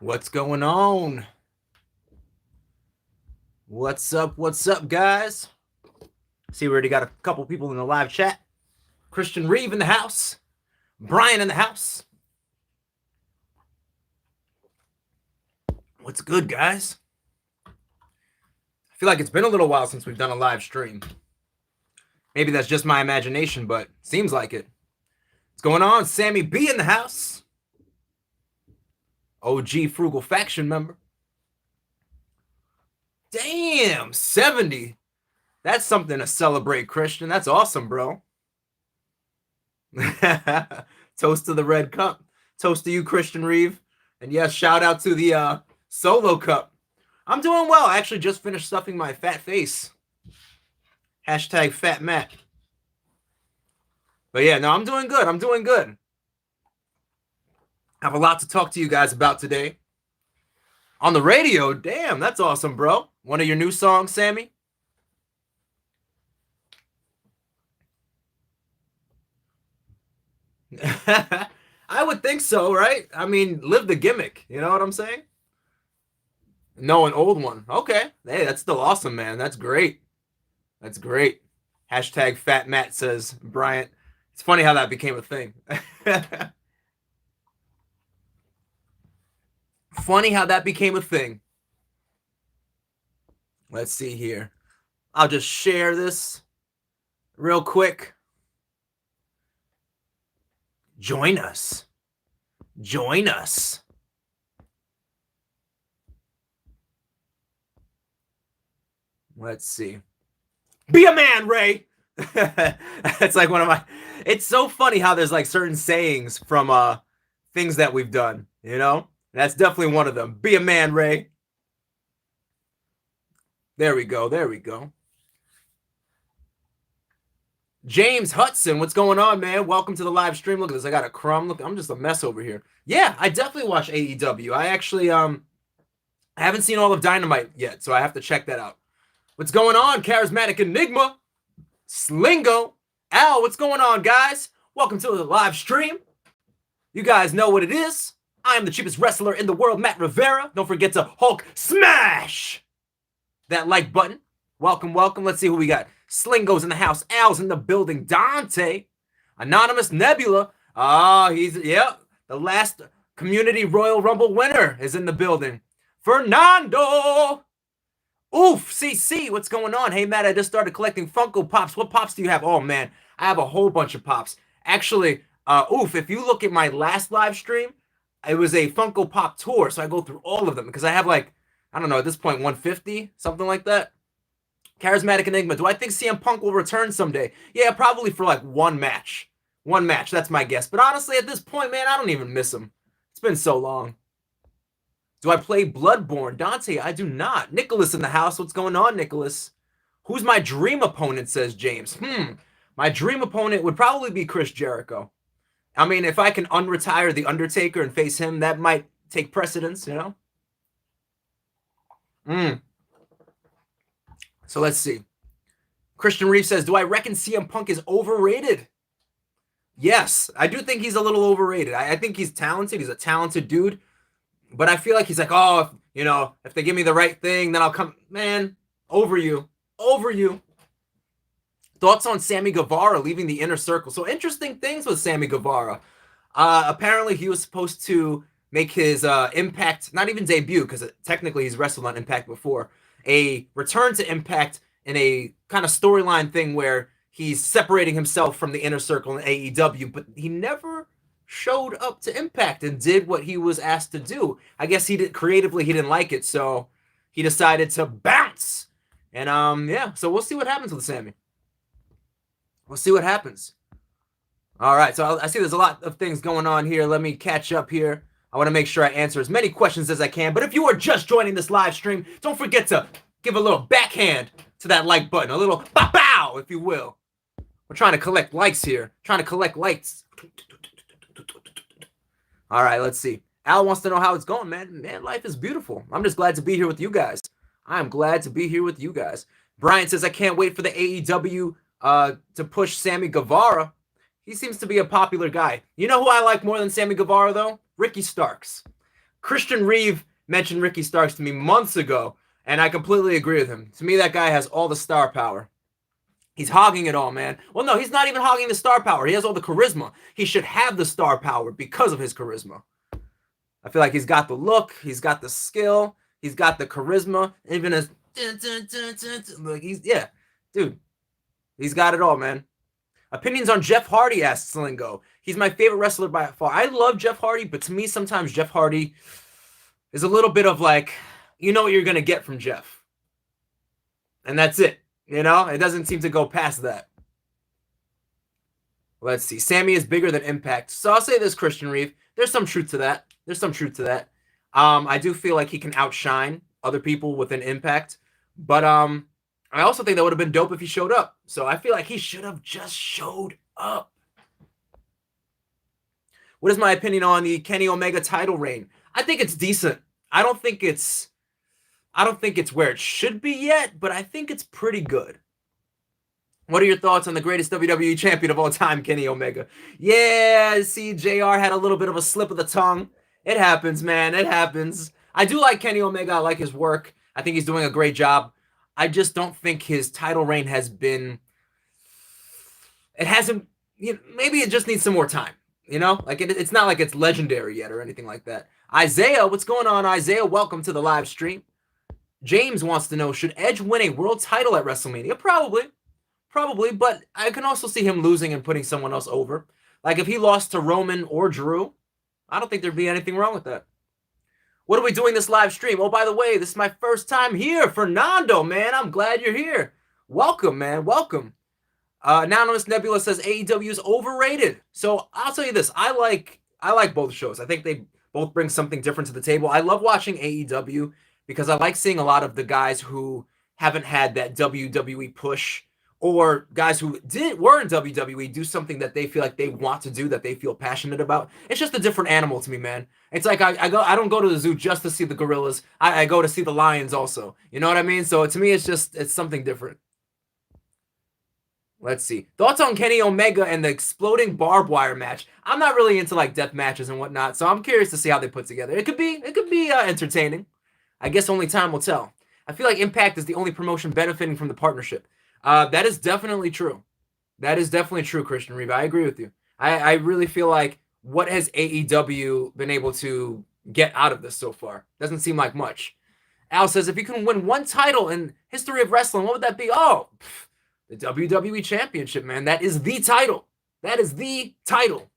What's going on? What's up? What's up, guys? See, we already got a couple people in the live chat. Christian Reeve in the house. Brian in the house. What's good, guys? I feel like it's been a little while since we've done a live stream. Maybe that's just my imagination, but seems like it. What's going on? Sammy B in the house. OG Frugal Faction member. Damn, 70. That's something to celebrate, Christian. That's awesome, bro. Toast to the Red Cup. Toast to you, Christian Reeve. And yes, shout out to the Solo Cup. I'm doing well. I actually just finished stuffing my fat face. Hashtag Fat Matt. But yeah, no, I'm doing good. I'm doing good. I have a lot to talk to you guys about today. On the radio, damn, that's awesome, bro. One of your new songs, Sammy? I would think so, right? I mean, live the gimmick. You know what I'm saying? No, an old one. Okay. Hey, that's still awesome, man. That's great. That's great. Hashtag Fat Matt, says Bryant. It's funny how that became a thing. Funny how that became a thing. Let's see here. I'll just share this real quick. Join us. Join us. Let's see. Be a man, Ray. That's like one of my. It's so funny how there's like certain sayings from things that we've done, you know? That's definitely one of them. Be a man, Ray. There we go. There we go. James Hudson, what's going on, man? Welcome to the live stream. Look at this. I got a crumb. Look, I'm just a mess over here. Yeah, I definitely watch AEW. I actually I haven't seen all of Dynamite yet, so I have to check that out. What's going on, Charismatic Enigma? Slingo. Al, what's going on, guys? Welcome to the live stream. You guys know what it is. I am the cheapest wrestler in the world, Matt Rivera. Don't forget to Hulk smash that like button. Welcome, welcome. Let's see who we got. Slingo's in the house. Al's in the building. Dante. Anonymous Nebula. The last Community Royal Rumble winner is in the building. Fernando. Oof, CC, what's going on? Hey, Matt, I just started collecting Funko Pops. What Pops do you have? Oh, man, I have a whole bunch of Pops. Actually, if you look at my last live stream, it was a Funko Pop tour, so I go through all of them because I have like, I don't know, at this point, 150, something like that. Charismatic Enigma, do I think CM Punk will return someday? Yeah, probably for like one match. One match, that's my guess. But honestly, at this point, man, I don't even miss him. It's been so long. Do I play Bloodborne? Dante, I do not. Nicholas in the house. What's going on, Nicholas? Who's my dream opponent, says James. My dream opponent would probably be Chris Jericho. I mean, if I can unretire The Undertaker and face him, that might take precedence, you know? So let's see. Christian Reeve says, do I reckon CM Punk is overrated? Yes, I do think he's a little overrated. I think he's talented. He's a talented dude. But I feel like he's like, oh, if they give me the right thing, then I'll come. Man, over you. Over you. Thoughts on Sammy Guevara leaving the Inner Circle? So interesting things with Sammy Guevara. Apparently, he was supposed to make his Impact, not even debut, because technically he's wrestled on Impact before, a return to Impact in a kind of storyline thing where he's separating himself from the Inner Circle in AEW, but he never showed up to Impact and did what he was asked to do. I guess he didn't like it, so he decided to bounce. And so we'll see what happens with Sammy. We'll see what happens. All right, so I see there's a lot of things going on here. Let me catch up here. I want to make sure I answer as many questions as I can. But if you are just joining this live stream, don't forget to give a little backhand to that like button, a little bow, if you will. We're trying to collect likes here. Trying to collect likes. All right, let's see. Al wants to know how it's going, man. Man, life is beautiful. I'm just glad to be here with you guys. I am glad to be here with you guys. Brian says, I can't wait for the AEW to push Sammy Guevara. He seems to be a popular guy. You know who I like more than Sammy Guevara, though? Ricky Starks. Christian Reeve mentioned Ricky Starks to me months ago, and I completely agree with him. To me, that guy has all the star power. He's hogging it all, man. Well, no, he's not even hogging the star power. He has all the charisma. He should have the star power because of his charisma. I feel like he's got the look, he's got the skill, he's got the charisma, even as like yeah, dude, he's got it all, man. Opinions on Jeff Hardy, asks Slingo. He's my favorite wrestler by far. I love Jeff Hardy, but to me, sometimes Jeff Hardy is a little bit of like, you know what you're gonna get from Jeff, and that's it. You know, it doesn't seem to go past that. Let's see. Sammy is bigger than Impact. So I'll say this, Christian Reeve. There's some truth to that. I do feel like he can outshine other people within Impact. But I also think that would have been dope if he showed up. So I feel like he should have just showed up. What is my opinion on the Kenny Omega title reign? I think it's decent. I don't think it's where it should be yet, but I think it's pretty good. What are your thoughts on the greatest WWE champion of all time, Kenny Omega? Yeah, see, JR had a little bit of a slip of the tongue. It happens, man. It happens. I do like Kenny Omega. I like his work. I think he's doing a great job. I just don't think his title reign has been... It hasn't... You know, maybe it just needs some more time. You know? Like it's not like it's legendary yet or anything like that. Isaiah, what's going on, Isaiah? Welcome to the live stream. James wants to know, should Edge win a world title at WrestleMania? Probably, but I can also see him losing and putting someone else over. Like if he lost to Roman or Drew, I don't think there'd be anything wrong with that. What are we doing this live stream? Oh, by the way, this is my first time here. Fernando, man, I'm glad you're here. Welcome, man, welcome. Anonymous Nebula says AEW is overrated. So I'll tell you this, I like both shows. I think they both bring something different to the table. I love watching AEW because I like seeing a lot of the guys who haven't had that WWE push, or guys who were in WWE do something that they feel like they want to do, that they feel passionate about. It's just a different animal to me, man. It's like I don't go to the zoo just to see the gorillas. I go to see the lions also. You know what I mean? So to me, it's something different. Let's see. Thoughts on Kenny Omega and the exploding barbed wire match. I'm not really into like death matches and whatnot, so I'm curious to see how they put together. It could be entertaining. I guess only time will tell. I feel like Impact is the only promotion benefiting from the partnership. That is definitely true. That is definitely true, Christian Reeve. I agree with you. I really feel like what has AEW been able to get out of this so far? Doesn't seem like much. Al says, if you can win one title in history of wrestling, what would that be? Oh, the WWE Championship, man. That is the title. That is the title.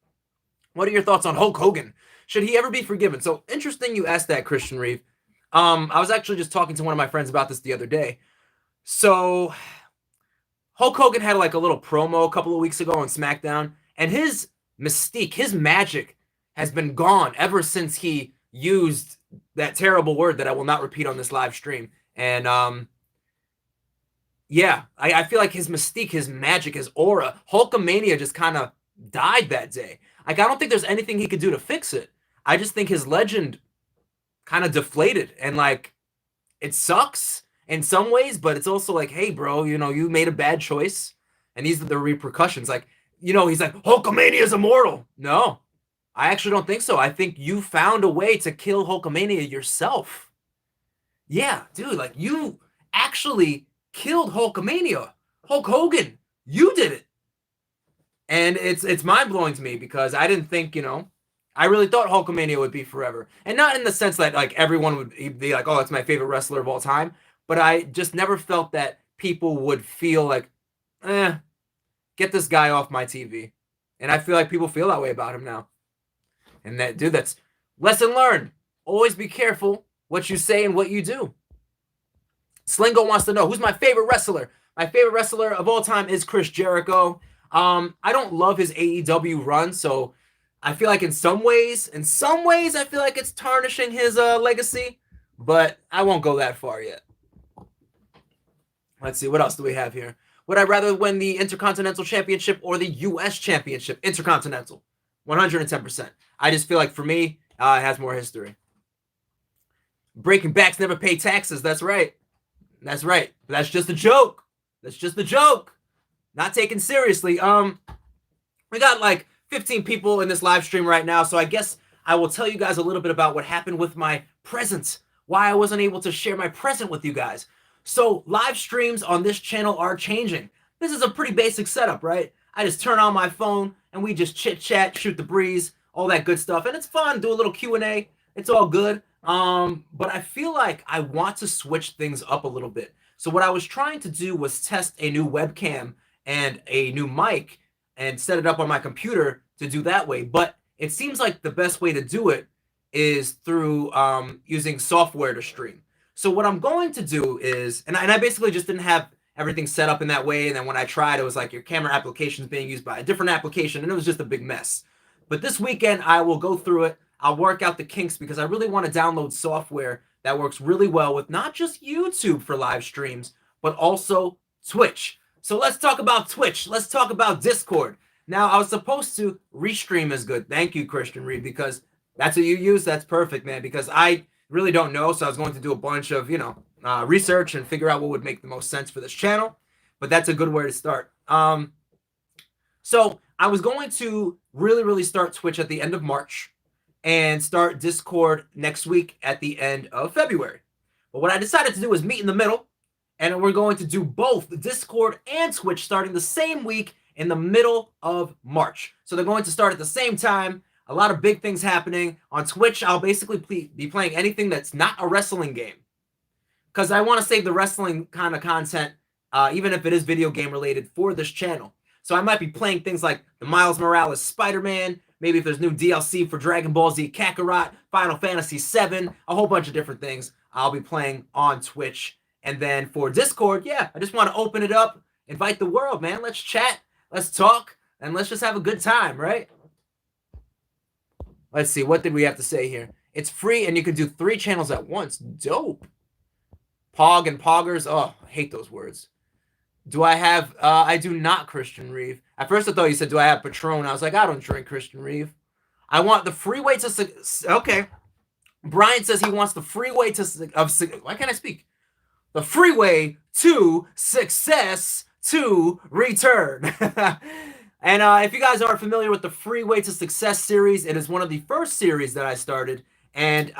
What are your thoughts on Hulk Hogan? Should he ever be forgiven? So interesting you asked that, Christian Reeve. I was actually just talking to one of my friends about this the other day. So Hulk Hogan had like a little promo a couple of weeks ago on SmackDown, and his mystique, his magic has been gone ever since he used that terrible word that I will not repeat on this live stream. And yeah, I feel like his mystique, his magic, his aura, Hulkamania just kind of died that day. Like, I don't think there's anything he could do to fix it. I just think his legend kind of deflated, and like, it sucks in some ways, but it's also like, hey, bro, you know, you made a bad choice, and these are the repercussions. Like, you know, he's like, Hulkamania is immortal. No, I actually don't think so. I think you found a way to kill Hulkamania yourself. Yeah, dude, like, you actually killed Hulkamania. Hulk Hogan, you did it. And it's mind-blowing to me because I didn't think, you know, I really thought Hulkamania would be forever. And not in the sense that like everyone would be like, oh, it's my favorite wrestler of all time. But I just never felt that people would feel like, get this guy off my TV. And I feel like people feel that way about him now. And that, dude, that's lesson learned. Always be careful what you say and what you do. Slingo wants to know, who's my favorite wrestler? My favorite wrestler of all time is Chris Jericho. I don't love his AEW run, so I feel like in some ways, I feel like it's tarnishing his legacy, but I won't go that far yet. Let's see, what else do we have here? Would I rather win the Intercontinental Championship or the U.S. Championship? Intercontinental, 110%. I just feel like for me, it has more history. Breaking backs never pay taxes. That's right. That's right. But that's just a joke. That's just a joke. Not taken seriously. We got like 15 people in this live stream right now, so I guess I will tell you guys a little bit about what happened with my presents, why I wasn't able to share my present with you guys. So live streams on this channel are changing. This is a pretty basic setup, right? I just turn on my phone and we just chit chat, shoot the breeze, all that good stuff. And it's fun, do a little Q&A. It's all good. But I feel like I want to switch things up a little bit. So what I was trying to do was test a new webcam and a new mic and set it up on my computer to do that way. But it seems like the best way to do it is through using software to stream. So what I'm going to do is, and I basically just didn't have everything set up in that way. And then when I tried, it was like your camera application is being used by a different application, and it was just a big mess. But this weekend, I will go through it. I'll work out the kinks because I really want to download software that works really well with not just YouTube for live streams, but also Twitch. So let's talk about Twitch. Let's talk about Discord. Now, I was supposed to restream is good. Thank you, Christian Reed, because that's what you use. That's perfect, man, because I really don't know. So I was going to do a bunch of, research and figure out what would make the most sense for this channel. But that's a good way to start. So I was going to really start Twitch at the end of March and start Discord next week at the end of February. But what I decided to do is meet in the middle, and we're going to do both Discord and Twitch starting the same week in the middle of March. So they're going to start at the same time. A lot of big things happening. On Twitch, I'll basically be playing anything that's not a wrestling game, because I want to save the wrestling kind of content, even if it is video game related, for this channel. So I might be playing things like the Miles Morales Spider-Man, maybe if there's new DLC for Dragon Ball Z Kakarot, Final Fantasy VII, a whole bunch of different things I'll be playing on Twitch. And then for Discord, yeah, I just want to open it up, invite the world, man. Let's chat, let's talk, and let's just have a good time, right? Let's see, what did we have to say here? It's free, and you can do 3 channels at once. Dope. Pog and Poggers. Oh, I hate those words. Do I have, I do not, Christian Reeve. At first I thought you said, do I have Patron? I was like, I don't drink, Christian Reeve. I want the freeway to, okay. Brian says he wants the freeway to, why can't I speak? The freeway to success to return. And if you guys aren't familiar with the Freeway to Success series, it is one of the first series that I started. And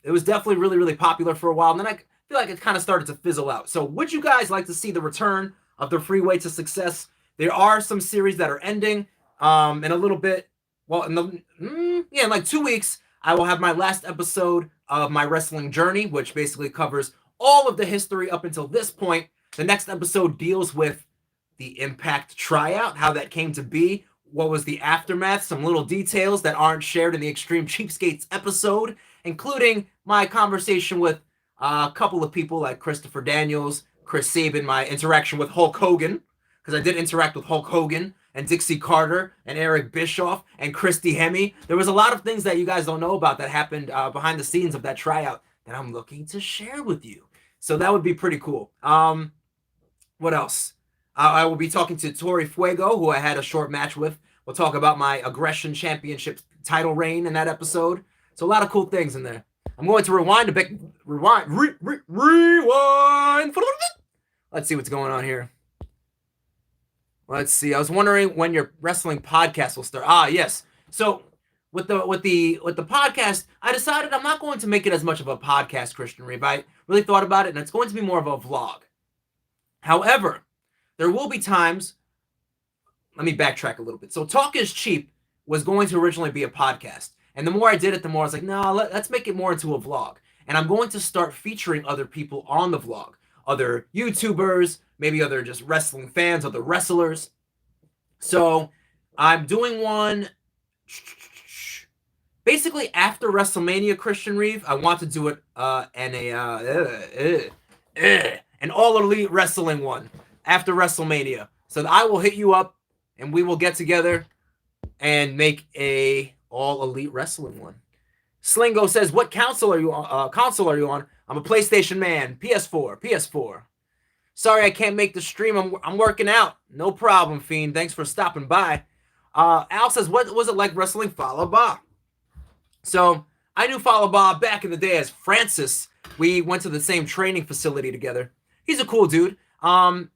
it was definitely really popular for a while. And then I feel like it kind of started to fizzle out. So would you guys like to see the return of the Freeway to Success? There are some series that are ending in a little bit. Well, in like 2 weeks, I will have my last episode of my wrestling journey, which basically covers all of the history up until this point. The next episode deals with the Impact tryout, how that came to be, what was the aftermath, some little details that aren't shared in the Extreme Cheapskates episode, including my conversation with a couple of people like Christopher Daniels, Chris Sabin, my interaction with Hulk Hogan, because I did interact with Hulk Hogan and Dixie Carter and Eric Bischoff and Christy Hemme. There was a lot of things that you guys don't know about that happened behind the scenes of that tryout that I'm looking to share with you. So that would be pretty cool. What else? I will be talking to Tori Fuego, who I had a short match with. We'll talk about my Aggression Championship title reign in that episode. So a lot of cool things in there. I'm going to rewind a bit. Rewind. Let's see what's going on here. Let's see. I was wondering when your wrestling podcast will start. Ah, yes. So with the podcast, I decided I'm not going to make it as much of a podcast, Christian Reeve. I really thought about it, and it's going to be more of a vlog. However, there will be times, let me backtrack a little bit. So Talk is Cheap was going to originally be a podcast. And the more I did it, the more I was like, no, let's make it more into a vlog. And I'm going to start featuring other people on the vlog. Other YouTubers, maybe other just wrestling fans, other wrestlers. So I'm doing one basically after WrestleMania, Christian Reeve. I want to do it an All Elite Wrestling one after WrestleMania. So I will hit you up and we will get together and make a All Elite Wrestling one. Slingo says, what console are you on? I'm a PlayStation man. PS4. Sorry I can't make the stream. I'm working out. No problem, Fiend. Thanks for stopping by. Al says, what was it like wrestling Fallah Bahh? So I knew Fallah Bahh back in the day as Francis. We went to the same training facility together. He's a cool dude.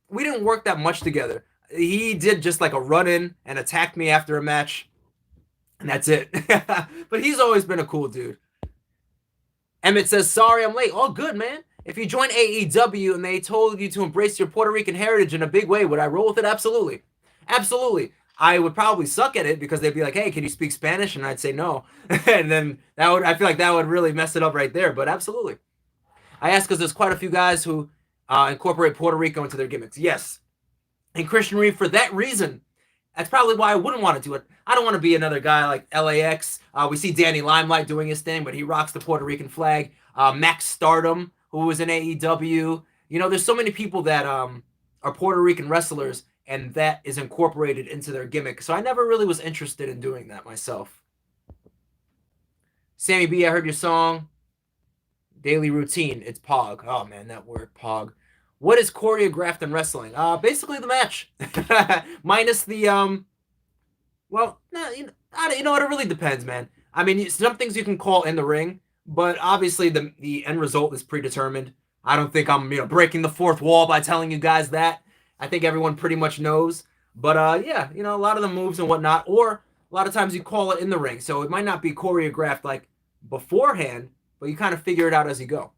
We didn't work that much together. He did just like a run-in and attacked me after a match. And that's it. But he's always been a cool dude. Emmett says, sorry I'm late. All good, man. If you join AEW and they told you to embrace your Puerto Rican heritage in a big way, would I roll with it? Absolutely. Absolutely. I would probably suck at it because they'd be like, hey, can you speak Spanish? And I'd say no. And then I feel like that would really mess it up right there. But absolutely. I ask because there's quite a few guys who incorporate Puerto Rico into their gimmicks. Yes. And Christian Reeve, for that reason, that's probably why I wouldn't want to do it. I don't want to be another guy like LAX. We see Danny Limelight doing his thing, but he rocks the Puerto Rican flag. Max Stardom, who was in AEW. You know, there's so many people that are Puerto Rican wrestlers, and that is incorporated into their gimmick. So I never really was interested in doing that myself. Sammy B, I heard your song. Daily routine. It's Pog. Oh, man, that word, Pog. What is choreographed in wrestling? Basically the match. Minus the, well, you know what? It really depends, man. I mean, some things you can call in the ring, but obviously the end result is predetermined. I don't think I'm, breaking the fourth wall by telling you guys that. I think everyone pretty much knows. But, yeah, a lot of the moves and whatnot, or a lot of times you call it in the ring. So it might not be choreographed like beforehand, but you kind of figure it out as you go.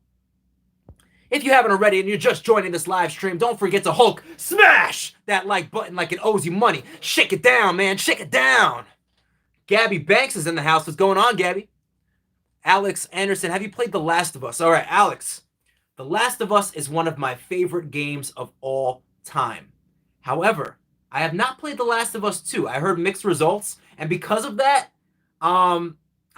If you haven't already and you're just joining this live stream, don't forget to Hulk smash that like button like it owes you money. Shake it down, man. Shake it down. Gabby Banks is in the house. What's going on, Gabby? Alex Anderson, have you played The Last of Us? All right, Alex. The Last of Us is one of my favorite games of all time. However, I have not played The Last of Us 2. I heard mixed results, and because of that,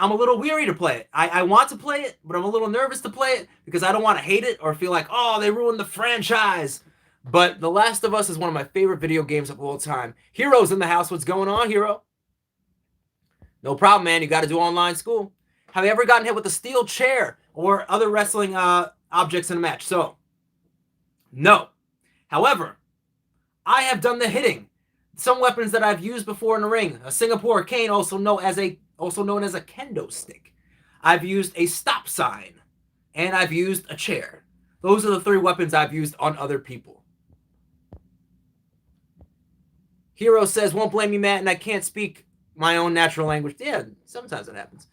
I'm a little weary to play it. I want to play it, but I'm a little nervous to play it because I don't want to hate it or feel like, oh, they ruined the franchise. But The Last of Us is one of my favorite video games of all time. Hero's in the house. What's going on, Hero? No problem, man. You got to do online school. Have you ever gotten hit with a steel chair or other wrestling objects in a match? So, no. However, I have done the hitting. Some weapons that I've used before in the ring. A Singapore cane, also known as a kendo stick. I've used a stop sign, and I've used a chair. Those are the 3 weapons I've used on other people. Hero says, won't blame you, Matt, and I can't speak my own natural language. Yeah, sometimes it happens.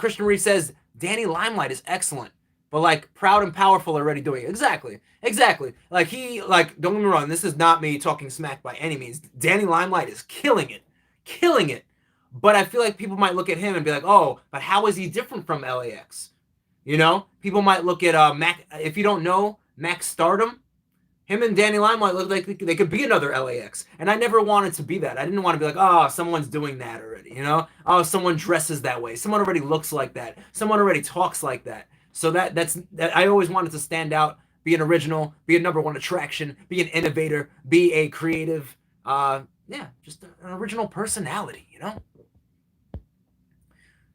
Christian Reeve says, Danny Limelight is excellent, but like Proud and Powerful already doing it. Exactly. Don't get me wrong, this is not me talking smack by any means. Danny Limelight is killing it. But I feel like people might look at him and be like, oh, but how is he different from LAX? People might look at Mac. If you don't know Max Stardom, him and Danny Limelight look like they could be another LAX. And I never wanted to be that. I didn't want to be like, oh, someone's doing that already. Oh, someone dresses that way. Someone already looks like that. Someone already talks like that. So that's I always wanted to stand out, be an original, be a number one attraction, be an innovator, be a creative, just an original personality,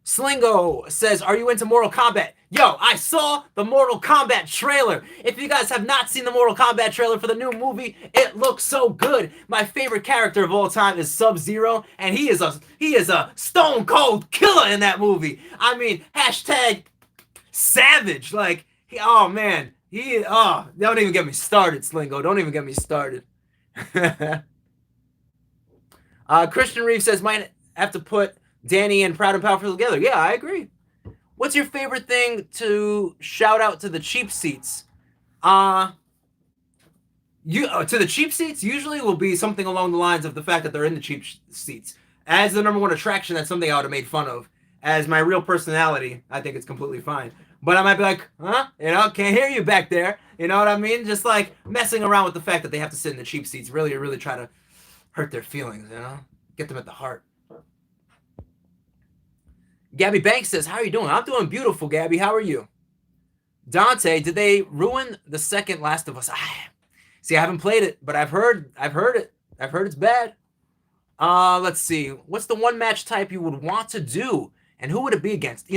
Slingo says, are you into Mortal Kombat? Yo, I saw the Mortal Kombat trailer. If you guys have not seen the Mortal Kombat trailer for the new movie, it looks so good. My favorite character of all time is Sub-Zero, and he is a stone cold killer in that movie. I mean, hashtag savage. Like, don't even get me started, Slingo. Don't even get me started. Christian Reeve says, might have to put Danny and Proud and Powerful together. Yeah, I agree. What's your favorite thing to shout out to the cheap seats? To the cheap seats usually will be something along the lines of the fact that they're in the cheap seats. As the number one attraction, that's something I would have made fun of. As my real personality, I think it's completely fine. But I might be like, huh? Can't hear you back there. You know what I mean? Just like messing around with the fact that they have to sit in the cheap seats. Really try to hurt their feelings, Get them at the heart. Gabby Banks says, how are you doing? I'm doing beautiful, Gabby. How are you? Dante, did they ruin the second Last of Us? See, I haven't played it, but I've heard it. I've heard it's bad. Let's see. What's the one match type you would want to do? And who would it be against?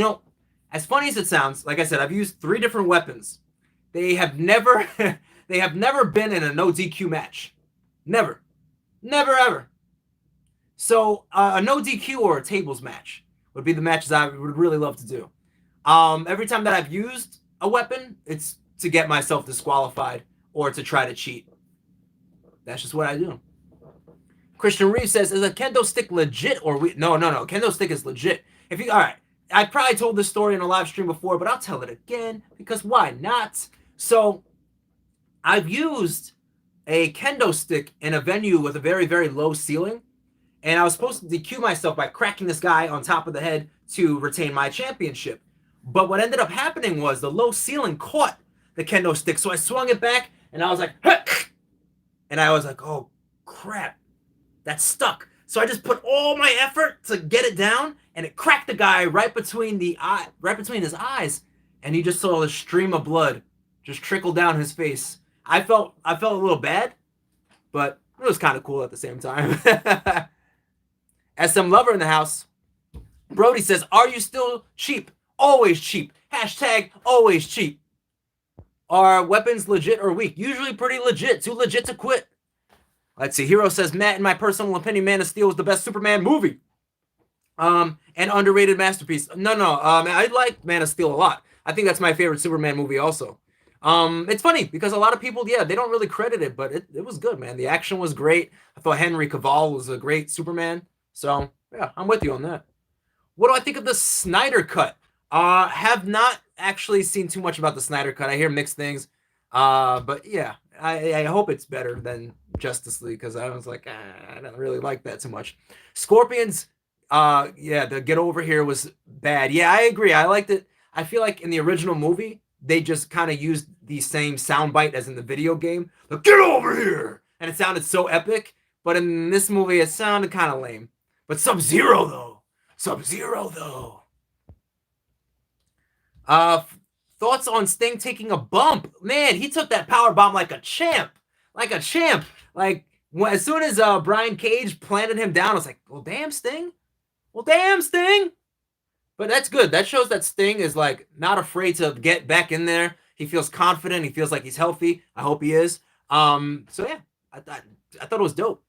As funny as it sounds, like I said, I've used 3 different weapons. They have never been in a no DQ match. Never, ever. So a no DQ or a tables match would be the matches I would really love to do. Every time that I've used a weapon, it's to get myself disqualified or to try to cheat. That's just what I do. Christian Reeves says, is a kendo stick legit or we? No. Kendo stick is legit. If you all right, I probably told this story in a live stream before, but I'll tell it again because why not? So I've used a kendo stick in a venue with a very, very low ceiling, and I was supposed to DQ myself by cracking this guy on top of the head to retain my championship. But what ended up happening was the low ceiling caught the kendo stick, so I swung it back, and I was like, and I was like, oh crap, that's stuck. So I just put all my effort to get it down, and it cracked the guy right between his eyes, and he just saw a stream of blood just trickle down his face. I felt a little bad, but it was kind of cool at the same time. SM Lover in the house. Brody says, are you still cheap? Always cheap. Hashtag always cheap. Are weapons legit or weak? Usually pretty legit. Too legit to quit. Let's see. Hero says, Matt, in my personal opinion, Man of Steel is the best Superman movie. And underrated masterpiece. No. I like Man of Steel a lot. I think that's my favorite Superman movie also. It's funny because a lot of people, they don't really credit it, but it was good, man. The action was great. I thought Henry Cavill was a great Superman. So, yeah, I'm with you on that. What do I think of the Snyder Cut? Have not actually seen too much about the Snyder Cut. I hear mixed things. But yeah, I hope it's better than Justice League because I was like, I don't really like that too much. Scorpions, the Get Over Here was bad. Yeah, I agree. I liked it. I feel like in the original movie, they just kind of used the same soundbite as in the video game. Like, get over here! And it sounded so epic. But in this movie, it sounded kind of lame. But Sub-Zero, though. Thoughts on Sting taking a bump? Man, he took that power bomb like a champ. Like, as soon as Brian Cage planted him down, I was like, well, damn, Sting. But that's good. That shows that Sting is, like, not afraid to get back in there. He feels confident. He feels like he's healthy. I hope he is. So, yeah, I thought it was dope.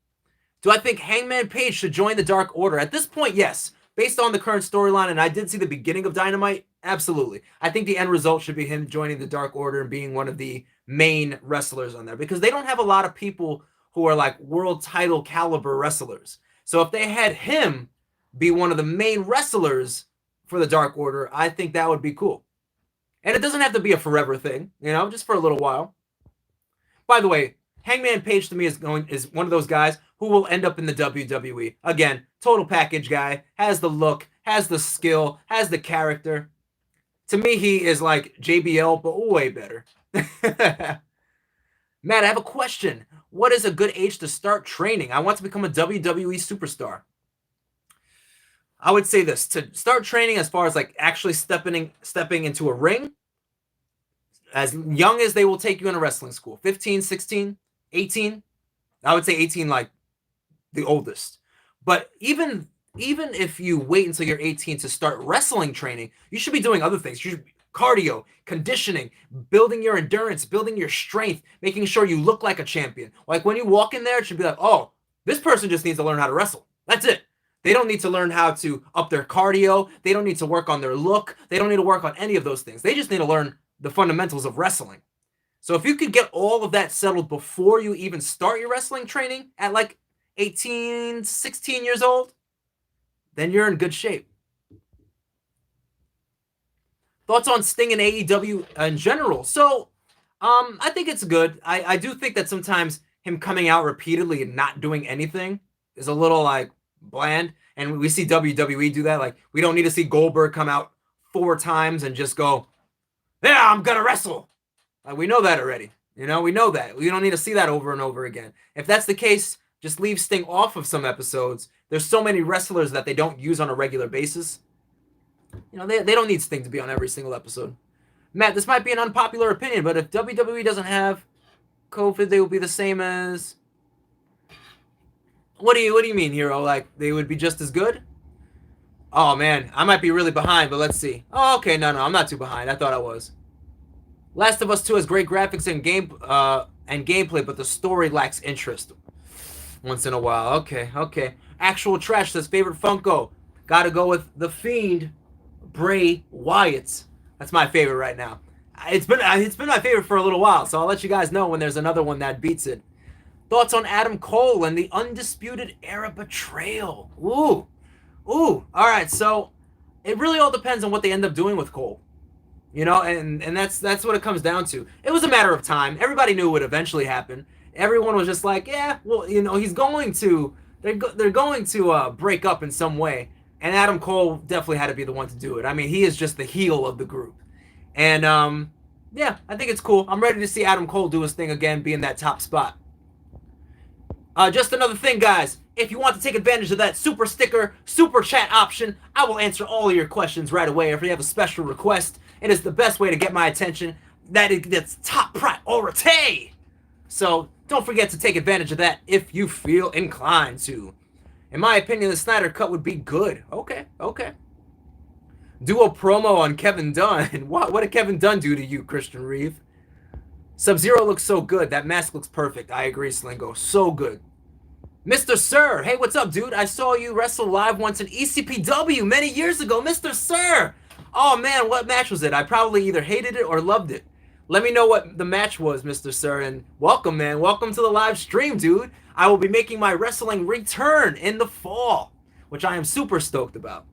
Do I think Hangman Page should join the Dark Order? At this point, yes. Based on the current storyline, and I did see the beginning of Dynamite, absolutely. I think the end result should be him joining the Dark Order and being one of the main wrestlers on there. Because they don't have a lot of people who are, like, world title caliber wrestlers. So if they had him be one of the main wrestlers for the Dark Order, I think that would be cool. And it doesn't have to be a forever thing, just for a little while. By the way, Hangman Page to me is one of those guys who will end up in the WWE. Again, total package guy, has the look, has the skill, has the character. To me, he is like JBL, but way better. Matt, I have a question. What is a good age to start training? I want to become a WWE superstar. I would say this, to start training as far as like actually stepping into a ring, as young as they will take you in a wrestling school, 15, 16, 18. I would say 18, like the oldest. But even if you wait until you're 18 to start wrestling training, you should be doing other things. You should be cardio, conditioning, building your endurance, building your strength, making sure you look like a champion. Like when you walk in there, it should be like, oh, this person just needs to learn how to wrestle. That's it. They don't need to learn how to up their cardio. They don't need to work on their look. They don't need to work on any of those things. They just need to learn the fundamentals of wrestling. So if you could get all of that settled before you even start your wrestling training at like 18, 16 years old, then you're in good shape. Thoughts on Sting and AEW in general? So, I think it's good. I do think that sometimes him coming out repeatedly and not doing anything is a little like bland. And we see WWE do that. Like, we don't need to see Goldberg come out 4 times and just go, yeah, I'm going to wrestle. Like, we know that already. We know that. We don't need to see that over and over again. If that's the case, just leave Sting off of some episodes. There's so many wrestlers that they don't use on a regular basis. They don't need Sting to be on every single episode. Matt, this might be an unpopular opinion, but if WWE doesn't have COVID, they will be the same as... What do you mean, Hero? Like, they would be just as good? Oh, man, I might be really behind, but let's see. Oh, okay, no, I'm not too behind. I thought I was. Last of Us 2 has great graphics and gameplay, but the story lacks interest. Once in a while. Okay. Actual Trash says, favorite Funko. Gotta go with The Fiend, Bray Wyatt. That's my favorite right now. It's been my favorite for a little while, so I'll let you guys know when there's another one that beats it. Thoughts on Adam Cole and the Undisputed Era betrayal? Ooh. All right, so it really all depends on what they end up doing with Cole. You know, and that's what it comes down to. It was a matter of time. Everybody knew it would eventually happen. Everyone was just like, yeah, well, you know, he's going to, they're going to break up in some way. And Adam Cole definitely had to be the one to do it. I mean, he is just the heel of the group. And, yeah, I think it's cool. I'm ready to see Adam Cole do his thing again, be in that top spot. Just another thing, guys. If you want to take advantage of that super sticker, super chat option, I will answer all of your questions right away. If you have a special request, it is the best way to get my attention. That's top priority. So don't forget to take advantage of that if you feel inclined to. In my opinion, the Snyder Cut would be good. Okay. Do a promo on Kevin Dunn. What did Kevin Dunn do to you, Christian Reeve? Sub-Zero looks so good. That mask looks perfect. I agree, Slingo. So good. Mr. Sir. Hey, what's up, dude? I saw you wrestle live once in ECPW many years ago. Mr. Sir. Oh, man, what match was it? I probably either hated it or loved it. Let me know what the match was, Mr. Sir. And welcome, man. Welcome to the live stream, dude. I will be making my wrestling return in the fall, which I am super stoked about.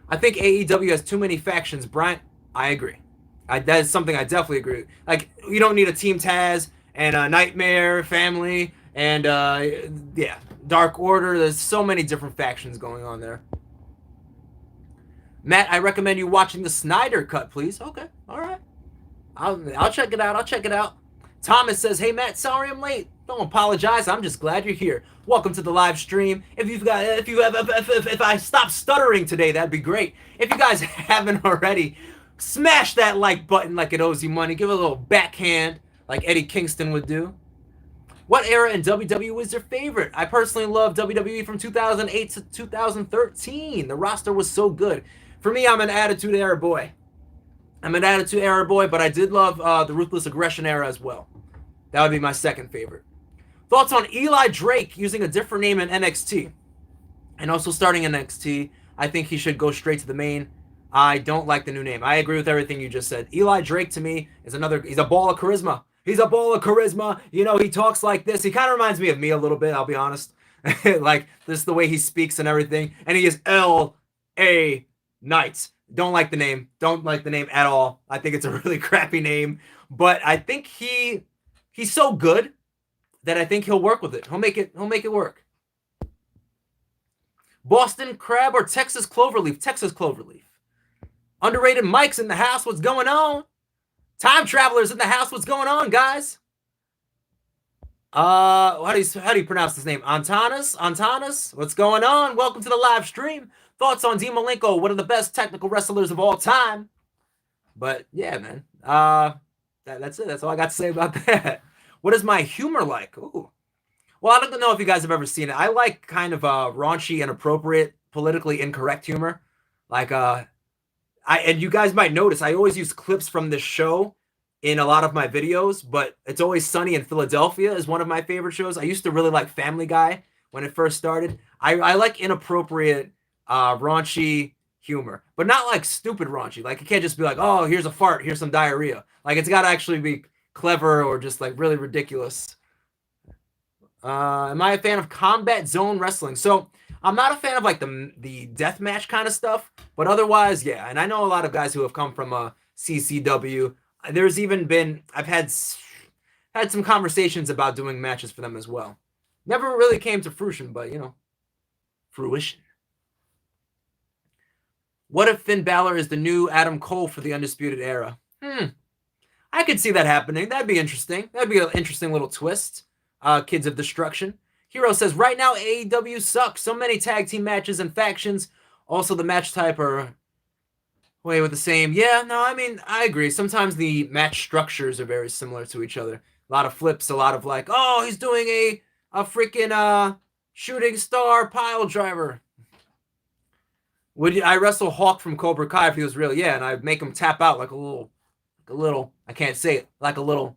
I think AEW has too many factions, Bryant. I agree. That is something I definitely agree with. Like, you don't need a Team Taz and a Nightmare Family and, yeah, Dark Order. There's so many different factions going on there. Matt, I recommend you watching the Snyder Cut, please. Okay, all right. I'll check it out. Thomas says, hey, Matt, sorry I'm late. Don't apologize. I'm just glad you're here. Welcome to the live stream. If I stop stuttering today, that'd be great. If you guys haven't already, smash that like button like it owes you money. Give it a little backhand like Eddie Kingston would do. What era in WWE was your favorite? I personally love WWE from 2008 to 2013. The roster was so good. For me, I'm an Attitude Era boy. But I did love the Ruthless Aggression era as well. That would be my second favorite. Thoughts on Eli Drake using a different name in NXT? And also starting NXT, I think he should go straight to the main. I don't like the new name. I agree with everything you just said. Eli Drake, to me, is he's a ball of charisma. You know, he talks like this. He kind of reminds me of me a little bit, I'll be honest. Like, this is the way he speaks and everything. And he is L.A. Knight. Don't like the name. Don't like the name at all. I think it's a really crappy name. But I think he's so good that I think he'll work with it. He'll make it work. Boston Crab or Texas Cloverleaf? Texas Cloverleaf. Underrated Mike's in the house. What's going on? Time Travelers in the house. What's going on, guys? How do you pronounce his name? Antanas? What's going on? Welcome to the live stream. Thoughts on Dean Malenko, one of the best technical wrestlers of all time. But yeah, man. That's it. That's all I got to say about that. What is my humor like? Ooh. Well, I don't know if you guys have ever seen it. I like kind of raunchy, inappropriate, politically incorrect humor. Like and you guys might notice I always use clips from this show in a lot of my videos, but It's Always Sunny in Philadelphia is one of my favorite shows. I used to really like Family Guy when it first started. I like inappropriate, raunchy humor, but not like stupid raunchy. Like, it can't just be like, oh, here's a fart, here's some diarrhea. Like, it's got to actually be clever or just like really ridiculous. Am I a fan of Combat Zone Wrestling? So I'm not a fan of like the deathmatch kind of stuff, but otherwise, yeah. And I know a lot of guys who have come from CCW. There's even been, I've had some conversations about doing matches for them as well. Never really came to fruition, but you know, fruition. What if Finn Balor is the new Adam Cole for the Undisputed Era? I could see that happening. That'd be interesting. That'd be an interesting little twist. Kids of Destruction. Hero says, right now AEW sucks. So many tag team matches and factions. Also, the match type are way with the same. Yeah, no, I mean, I agree. Sometimes the match structures are very similar to each other. A lot of flips, a lot of like, oh, he's doing a freaking shooting star pile driver. Would I wrestle Hawk from Cobra Kai if he was real? Yeah, and I'd make him tap out like a little, I can't say it, like a little.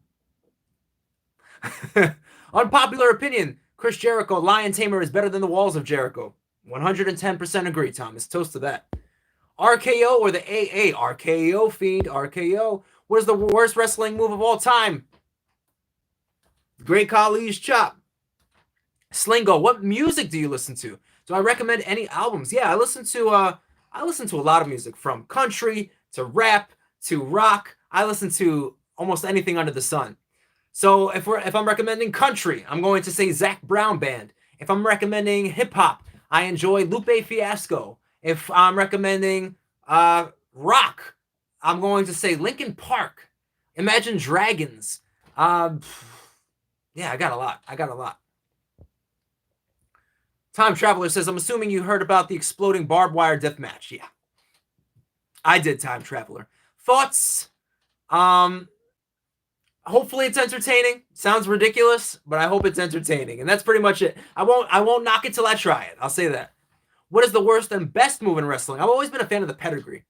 Unpopular opinion. Chris Jericho, Lion Tamer is better than the Walls of Jericho. 110% agree, Thomas. Toast to that. RKO or the AA? RKO, Fiend. RKO. What is the worst wrestling move of all time? Great Khali's chop. Slingo, what music do you listen to? Do I recommend any albums? Yeah, I listen to a lot of music, from country to rap to rock. I listen to almost anything under the sun. So if I'm recommending country, I'm going to say Zach Brown Band. If I'm recommending hip hop, I enjoy Lupe Fiasco. If I'm recommending rock, I'm going to say Linkin Park, Imagine Dragons. Yeah, I got a lot. Time Traveler says, I'm assuming you heard about the exploding barbed wire death match. Yeah, I did, Time Traveler. Thoughts? Hopefully it's entertaining. Sounds ridiculous, but I hope it's entertaining. And that's pretty much it. I won't knock it till I try it. I'll say that. What is the worst and best move in wrestling? I've always been a fan of the pedigree.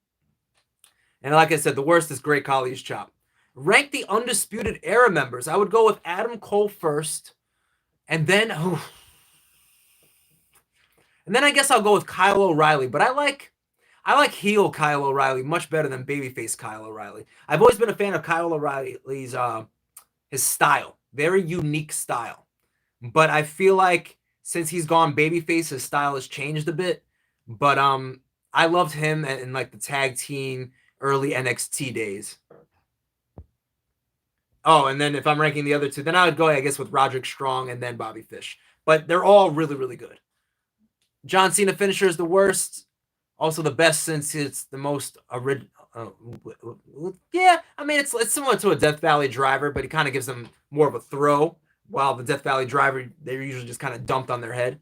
And like I said, the worst is Great Khali's chop. Rank the Undisputed Era members. I would go with Adam Cole first. And then I guess I'll go with Kyle O'Reilly. But I like heel Kyle O'Reilly much better than babyface Kyle O'Reilly. I've always been a fan of Kyle O'Reilly's his style. Very unique style. But I feel like since he's gone babyface, his style has changed a bit. But I loved him in like the tag team early NXT days. Oh, and then if I'm ranking the other two, then I would go, I guess, with Roderick Strong and then Bobby Fish. But they're all really, really good. John Cena finisher is the worst. Also the best since it's the most original. Yeah, I mean, it's similar to a Death Valley driver, but he kind of gives them more of a throw, while the Death Valley driver, they're usually just kind of dumped on their head.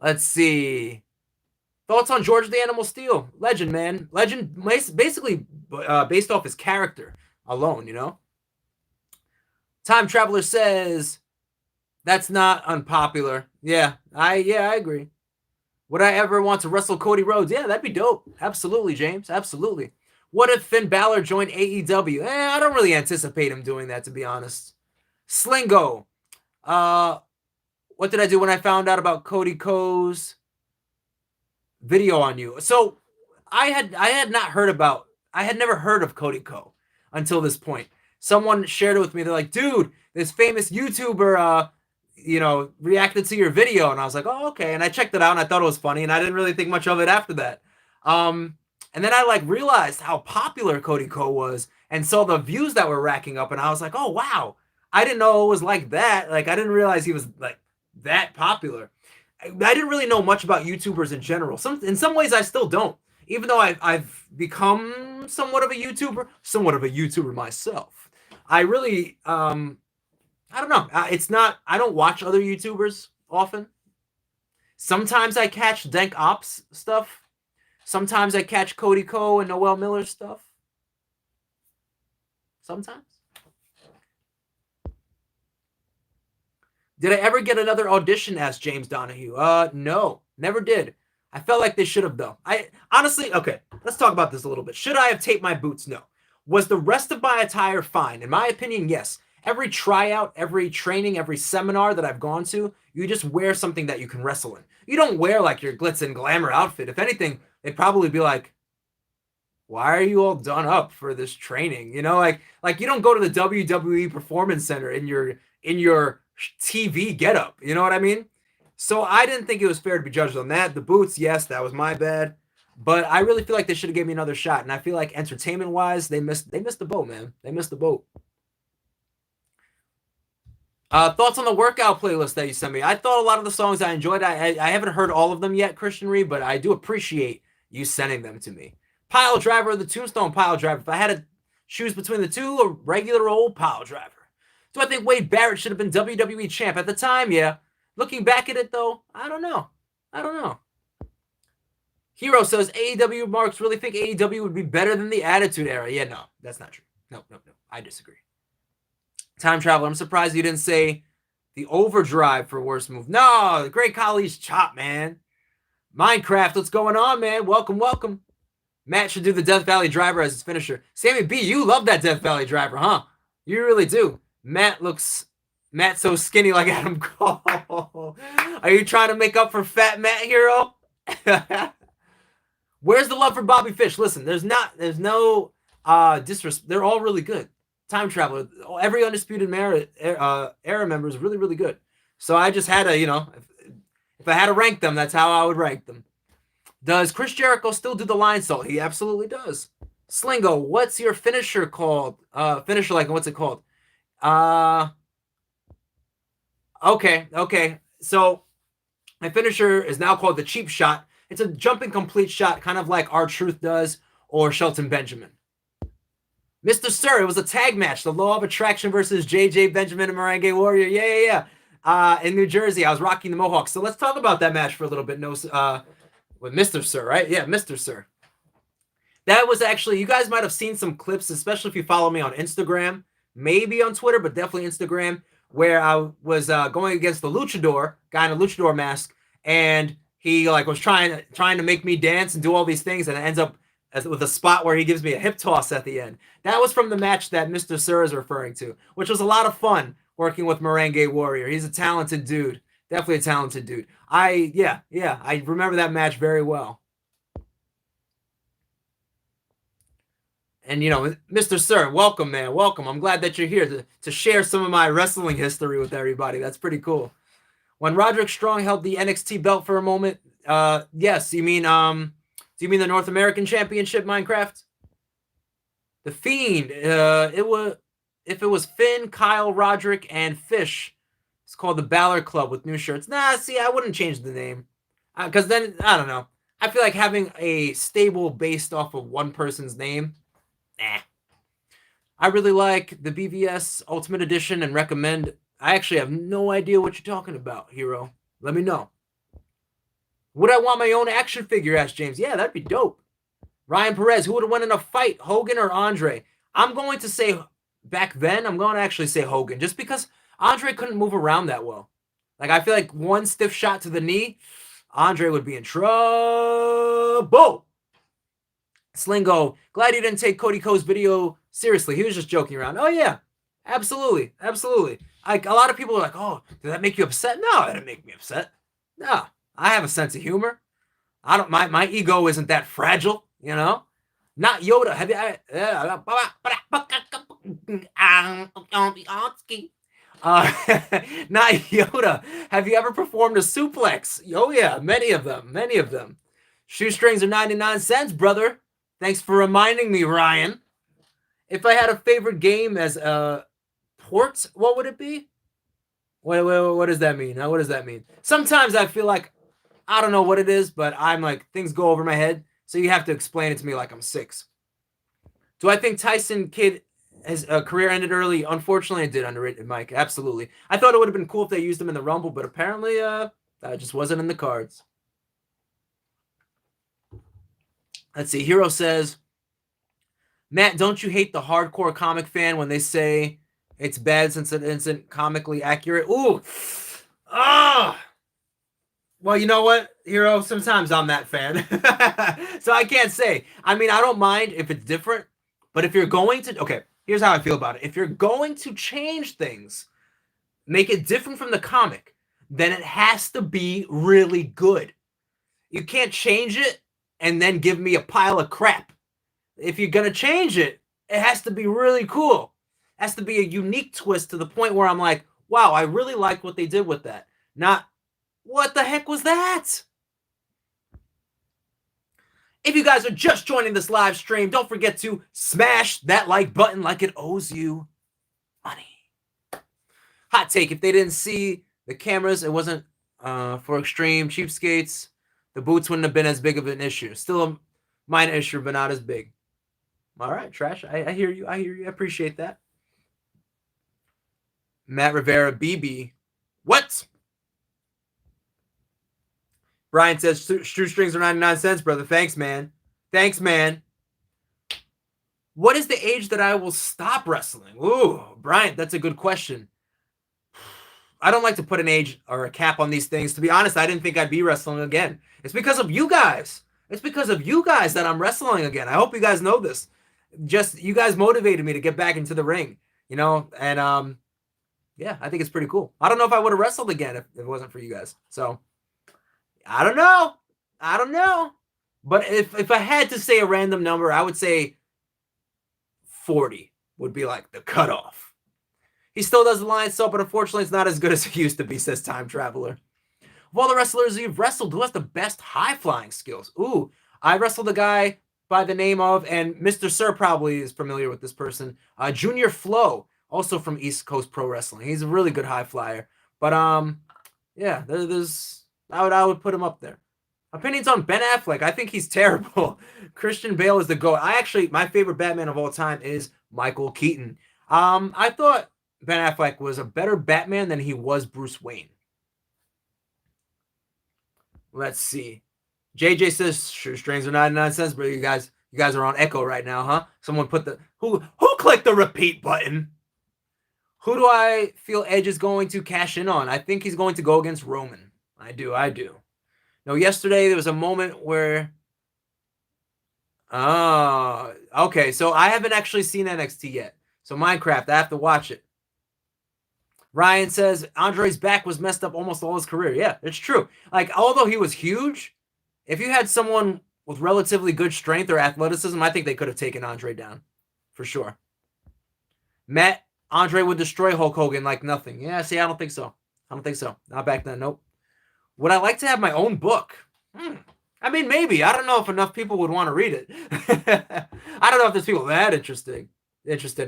Let's see. Thoughts on George the Animal Steel? Legend, man. Legend, basically based off his character alone, you know? Time Traveler says, that's not unpopular. Yeah, I agree. Would I ever want to wrestle Cody Rhodes? Yeah, that'd be dope. Absolutely, James. Absolutely. What if Finn Balor joined AEW? I don't really anticipate him doing that, to be honest. Slingo. What did I do when I found out about Cody Co's video on you? So I had never heard of Cody Co until this point. Someone shared it with me. They're like, dude, this famous YouTuber reacted to your video. And I was like, oh, okay. And I checked it out and I thought it was funny. And I didn't really think much of it after that. And then I realized how popular Cody Co was and saw the views that were racking up. And I was like, oh, wow. I didn't know it was like that. I didn't realize he was that popular. I didn't really know much about YouTubers in general. In some ways I still don't. Even though I've become somewhat of a YouTuber myself. I really, I don't know. I don't watch other YouTubers often. Sometimes I catch Dank Ops stuff. Sometimes I catch Cody Co and Noel Miller stuff. Sometimes. Did I ever get another audition? Asked James Donahue. No, never did. I felt like they should have, though. Okay, let's talk about this a little bit. Should I have taped my boots? No. Was the rest of my attire fine? In my opinion, yes. Every tryout, every training, every seminar that I've gone to, you just wear something that you can wrestle in. You don't wear your glitz and glamour outfit. If anything, it'd probably be like, why are you all done up for this training? You don't go to the WWE Performance Center in your TV getup. You know what I mean? So I didn't think it was fair to be judged on that. The boots, yes, that was my bad. But I really feel like they should have gave me another shot. And I feel like entertainment-wise, they missed the boat, man. They missed the boat. Thoughts on the workout playlist that you sent me? I thought a lot of the songs I enjoyed. I haven't heard all of them yet, Christian Reed, but I do appreciate you sending them to me. Pile Driver or the Tombstone Pile Driver? If I had to choose between the two, a regular old Pile Driver. Do I think Wade Barrett should have been WWE champ at the time? Yeah. Looking back at it, though, I don't know. Hero says, AEW marks really think AEW would be better than the Attitude Era. Yeah, no, that's not true. No. I disagree. Time Traveler, I'm surprised you didn't say the Overdrive for worst move. No, the Great Khali's chop, man. Minecraft, what's going on, man? Welcome. Matt should do the Death Valley driver as his finisher. Sammy B, you love that Death Valley driver, huh? You really do. Matt's so skinny like Adam Cole. Are you trying to make up for fat Matt, Hero? Where's the love for Bobby Fish? Listen, there's no disrespect. They're all really good. Time Traveler, every Undisputed Era member is really, really good. So I just had to, if I had to rank them, that's how I would rank them. Does Chris Jericho still do the line salt? He absolutely does. Slingo, what's your finisher called? Finisher, like, what's it called? Okay. So my finisher is now called the cheap shot. It's a jumping complete shot, kind of like R-Truth does or Shelton Benjamin. Mr. Sir, it was a tag match. The Law of Attraction versus JJ Benjamin and Merengue Warrior. Yeah. In New Jersey, I was rocking the Mohawk. So let's talk about that match for a little bit. With Mr. Sir, right? Yeah, Mr. Sir. That was actually, you guys might have seen some clips, especially if you follow me on Instagram, maybe on Twitter, but definitely Instagram, where I was going against the luchador, guy in a luchador mask, and he was trying to make me dance and do all these things, and it ends up with a spot where he gives me a hip toss at the end. That was from the match that Mr. Sir is referring to, which was a lot of fun working with Merengue Warrior. He's a talented dude. Definitely a talented dude. I remember that match very well. And, Mr. Sir, welcome, man. Welcome. I'm glad that you're here to share some of my wrestling history with everybody. That's pretty cool. When Roderick Strong held the NXT belt for a moment, yes, do you mean the North American Championship, Minecraft? The Fiend, if it was Finn, Kyle, Roderick, and Fish, it's called the Balor Club with new shirts. Nah, see, I wouldn't change the name. Because then, I don't know. I feel like having a stable based off of one person's name, nah. I really like the BVS Ultimate Edition and recommend. I actually have no idea what you're talking about, Hero. Let me know. Would I want my own action figure? Asked James. Yeah, that'd be dope. Ryan Perez, who would have won in a fight, Hogan or Andre? I'm going to say, back then, I'm going to actually say Hogan, just because Andre couldn't move around that well. Like, I feel like one stiff shot to the knee, Andre would be in trouble. Slingo, glad you didn't take Cody Co's video seriously. He was just joking around. Oh, yeah, absolutely. Like, a lot of people are like, oh, did that make you upset? No, that didn't make me upset. No, I have a sense of humor. My ego isn't that fragile, Not Yoda. Have you? Not Yoda. Have you ever performed a suplex? Oh yeah, many of them. Shoestrings are 99 cents, brother. Thanks for reminding me, Ryan. If I had a favorite game as a port, what would it be? What does that mean? What does that mean? Sometimes I feel like I don't know what it is, but I'm like, things go over my head, so you have to explain it to me like I'm 6. Do I think Tyson Kidd his career ended early? Unfortunately, it did, underrated Mike. Absolutely. I thought it would have been cool if they used him in the Rumble, but apparently that just wasn't in the cards. Let's see. Hero says, Matt, don't you hate the hardcore comic fan when they say it's bad since it isn't comically accurate? Ooh. Well, you know what, Hero? Sometimes I'm that fan. So I can't say. I mean, I don't mind if it's different, but if you're going to... Okay, here's how I feel about it. If you're going to change things, make it different from the comic, then it has to be really good. You can't change it and then give me a pile of crap. If you're going to change it, it has to be really cool. It has to be a unique twist to the point where I'm like, wow, I really like what they did with that. Not... What the heck was that? If you guys are just joining this live stream, don't forget to smash that like button like it owes you money. Hot take, if they didn't see the cameras, it wasn't for Extreme Cheapskates, the boots wouldn't have been as big of an issue. Still a minor issue, but not as big. All right, Trash. I hear you. I appreciate that. Matt Rivera, BB. What? Brian says, shoestrings are 99 cents, brother. Thanks, man. What is the age that I will stop wrestling? Ooh, Brian, that's a good question. I don't like to put an age or a cap on these things. To be honest, I didn't think I'd be wrestling again. It's because of you guys. That I'm wrestling again. I hope you guys know this. Just, you guys motivated me to get back into the ring, and yeah, I think it's pretty cool. I don't know if I would have wrestled again if it wasn't for you guys. So... I don't know. But if I had to say a random number, I would say 40 would be like the cutoff. He still does the Lion Salt, but unfortunately it's not as good as it used to be, says Time Traveler. Of all the wrestlers you've wrestled, who has the best high-flying skills? Ooh, I wrestled a guy by the name of, and Mr. Sir probably is familiar with this person, Junior Flo, also from East Coast Pro Wrestling. He's a really good high flyer. But yeah, I would put him up there. Opinions on Ben Affleck. I think he's terrible. Christian Bale is the GOAT. My favorite Batman of all time is Michael Keaton. I thought Ben Affleck was a better Batman than he was Bruce Wayne. Let's see. JJ says shoestrings are 99 cents, but you guys are on Echo right now, huh? Someone put who clicked the repeat button? Who do I feel Edge is going to cash in on? I think he's going to go against Roman. I do. No, yesterday there was a moment where okay, so I haven't actually seen NXT yet. So Minecraft, I have to watch it. Ryan says Andre's back was messed up almost all his career. Yeah, it's true. Like, although he was huge, if you had someone with relatively good strength or athleticism, I think they could have taken Andre down. For sure. Matt, Andre would destroy Hulk Hogan like nothing. Yeah, see, I don't think so. Not back then, nope. Would I like to have my own book? I mean, maybe. I don't know if enough people would want to read it. I don't know if there's people that interested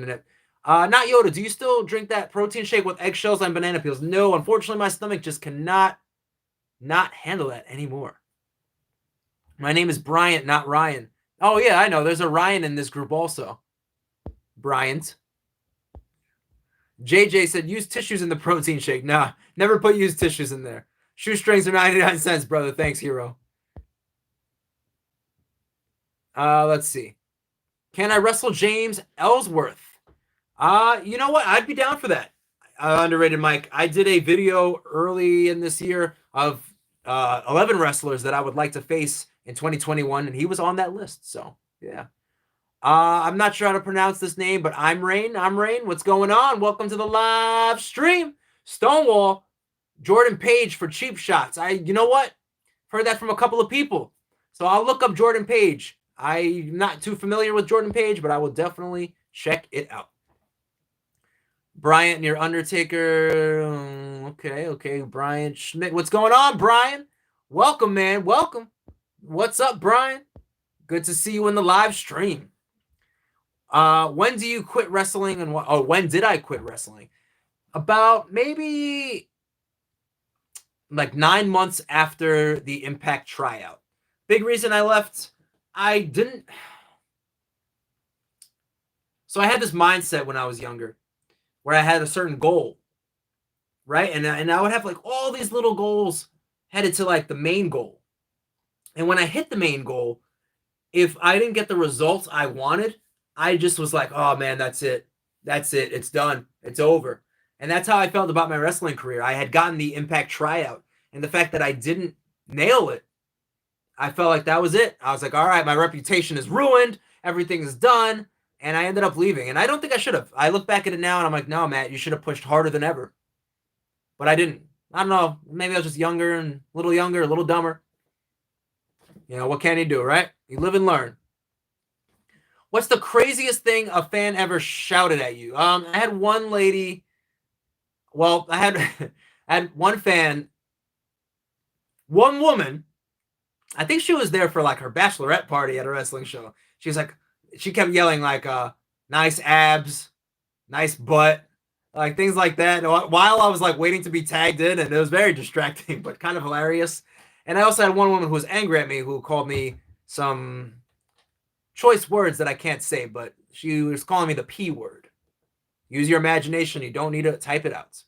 in it. Not Yoda, do you still drink that protein shake with eggshells and banana peels? No, unfortunately, my stomach just cannot not handle that anymore. My name is Bryant, not Ryan. Oh, yeah, I know. There's a Ryan in this group also. Bryant. JJ said, use tissues in the protein shake. Nah, never put used tissues in there. Shoestrings are 99 cents, brother. Thanks, hero. Let's see. Can I wrestle James Ellsworth? You know what? I'd be down for that. Underrated Mike. I did a video early in this year of 11 wrestlers that I would like to face in 2021, and he was on that list. So, yeah. I'm not sure how to pronounce this name, but I'm Rain. What's going on? Welcome to the live stream. Stonewall, Jordan Page for cheap shots. You know what? Heard that from a couple of people. So I'll look up Jordan Page. I'm not too familiar with Jordan Page, but I will definitely check it out. Bryant near Undertaker. Okay. Brian Schmidt. What's going on, Brian? Welcome, man. Welcome. What's up, Brian? Good to see you in the live stream. When do you quit wrestling and when did I quit wrestling? About maybe like 9 months after the Impact tryout. Big reason I left, so I had this mindset when I was younger where I had a certain goal, right? And I would have like all these little goals headed to like the main goal. And when I hit the main goal, if I didn't get the results I wanted, I just was like, oh man, that's it. It's done. It's over. And that's how I felt about my wrestling career. I had gotten the Impact tryout, and the fact that I didn't nail it, I felt like that was it. I was like, all right, my reputation is ruined. Everything is done. And I ended up leaving. And I don't think I should have. I look back at it now and I'm like, no, Matt, you should have pushed harder than ever. But I didn't. I don't know. Maybe I was just younger, a little dumber. You know, what can you do, right? You live and learn. What's the craziest thing a fan ever shouted at you? I had one lady. Well, I had one fan, one woman. I think she was there for like her bachelorette party at a wrestling show. She was like, she kept yelling like, nice abs, nice butt, like things like that. While I was like waiting to be tagged in, and it was very distracting, but kind of hilarious. And I also had one woman who was angry at me, who called me some choice words that I can't say, but she was calling me the P word. Use your imagination. You don't need to type it out.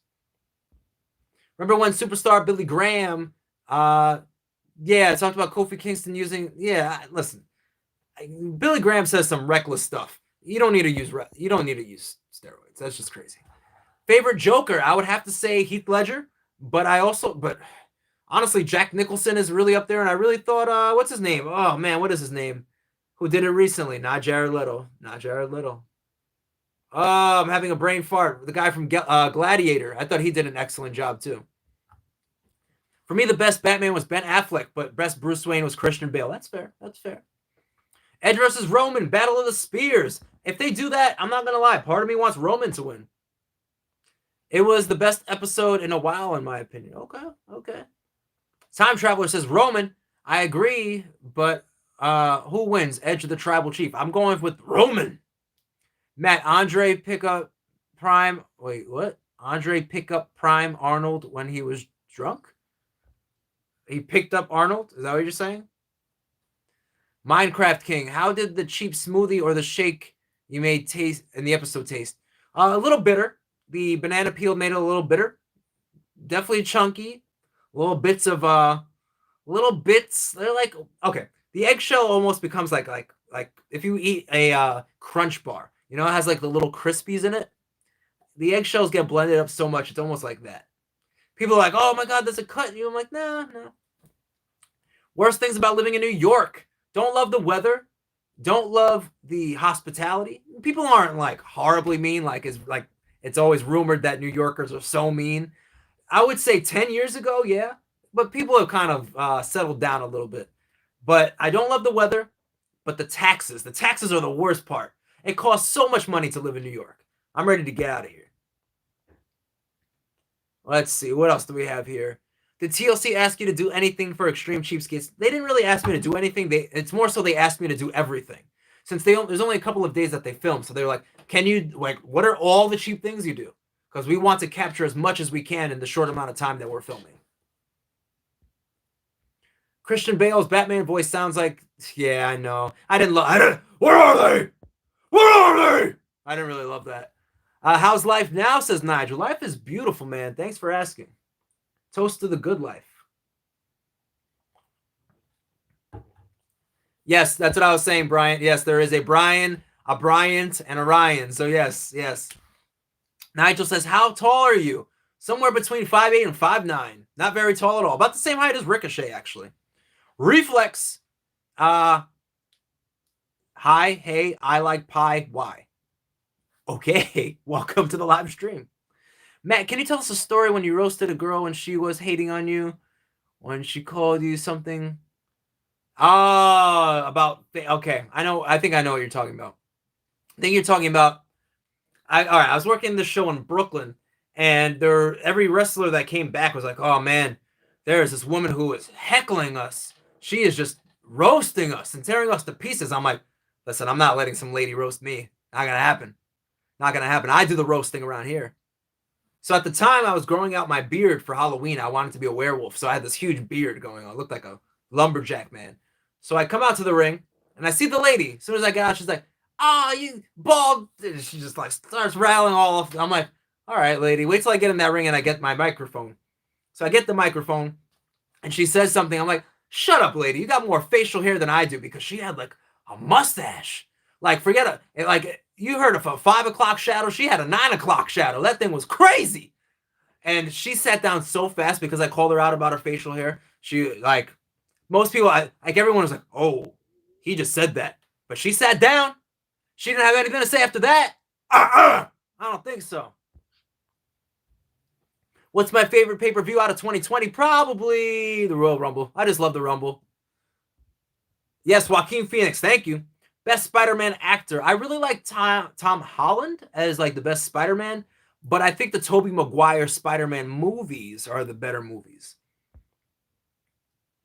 Remember when superstar Billy Graham, talked about Kofi Kingston using, listen, Billy Graham says some reckless stuff. You don't need to use steroids. That's just crazy. Favorite Joker, I would have to say Heath Ledger, but honestly, Jack Nicholson is really up there, and I really thought, what's his name? Oh man, what is his name? Who did it recently? Not Jared Leto. Oh, I'm having a brain fart. The guy from Gladiator. I thought he did an excellent job too. For me, the best Batman was Ben Affleck, but best Bruce Wayne was Christian Bale. That's fair. Edge versus Roman, Battle of the Spears. If they do that, I'm not going to lie. Part of me wants Roman to win. It was the best episode in a while, in my opinion. Okay, okay. Time Traveler says Roman. I agree, but who wins? Edge of the Tribal Chief. I'm going with Roman. Matt, Andre pick up Prime. Wait, what? Andre pick up Prime Arnold when he was drunk? He picked up Arnold? Is that what you're saying? Minecraft King, how did the cheap smoothie or the shake you made taste in the episode taste? A little bitter. The banana peel made it a little bitter. Definitely chunky. Little bits. They're like, okay. The eggshell almost becomes like if you eat a crunch bar, you know, it has like the little crispies in it. The eggshells get blended up so much, it's almost like that. People are like, oh my God, there's a cut in you. I'm like, no. Worst things about living in New York. Don't love the weather. Don't love the hospitality. People aren't like horribly mean. Like it's always rumored that New Yorkers are so mean. I would say 10 years ago, yeah. But people have kind of settled down a little bit. But I don't love the weather. But the taxes are the worst part. It costs so much money to live in New York. I'm ready to get out of here. Let's see. What else do we have here? Did TLC ask you to do anything for Extreme Cheapskates? They didn't really ask me to do anything. It's more so they asked me to do everything. Since there's only a couple of days that they filmed. So they're like, can you, like, what are all the cheap things you do? Because we want to capture as much as we can in the short amount of time that we're filming. Christian Bale's Batman voice sounds like, yeah, I know. Where are they? Where are they? I didn't really love that. How's life now, says Nigel. Life is beautiful, man. Thanks for asking. Toast to the good life. Yes, that's what I was saying, Brian. Yes, there is a Brian, a Bryant, and a Ryan. So yes. Nigel says, how tall are you? Somewhere between 5'8" and 5'9". Not very tall at all. About the same height as Ricochet, actually. Reflex. Hi, hey, I like pie. Why? Okay, welcome to the live stream. Matt, can you tell us a story when you roasted a girl and she was hating on you? When she called you something? Okay, I think I know what you're talking about. I think you're talking about, all right, I was working the show in Brooklyn, and every wrestler that came back was like, oh man, there's this woman who is heckling us. She is just roasting us and tearing us to pieces. I'm like, listen, I'm not letting some lady roast me. Not gonna happen. Not gonna happen. I do the roasting around here. So at the time, I was growing out my beard for Halloween. I wanted to be a werewolf, so I had this huge beard going on. I looked like a lumberjack man. So I come out to the ring, and I see the lady. As soon as I got out, she's like, oh, you bald. And she just like starts rattling all off. I'm like, all right, lady, wait till I get in that ring and I get my microphone. So I get the microphone, and she says something. I'm like, shut up, lady. You got more facial hair than I do, because she had like a mustache. Like, forget it. Like, you heard of a 5 o'clock shadow. She had a 9 o'clock shadow. That thing was crazy. And she sat down so fast because I called her out about her facial hair. She, like, most people, like, everyone was like, oh, he just said that. But she sat down. She didn't have anything to say after that. I don't think so. What's my favorite pay-per-view out of 2020? Probably the Royal Rumble. I just love the Rumble. Yes, Joaquin Phoenix. Thank you. Best Spider-Man actor. I really like Tom Holland as like the best Spider-Man, but I think the Tobey Maguire Spider-Man movies are the better movies.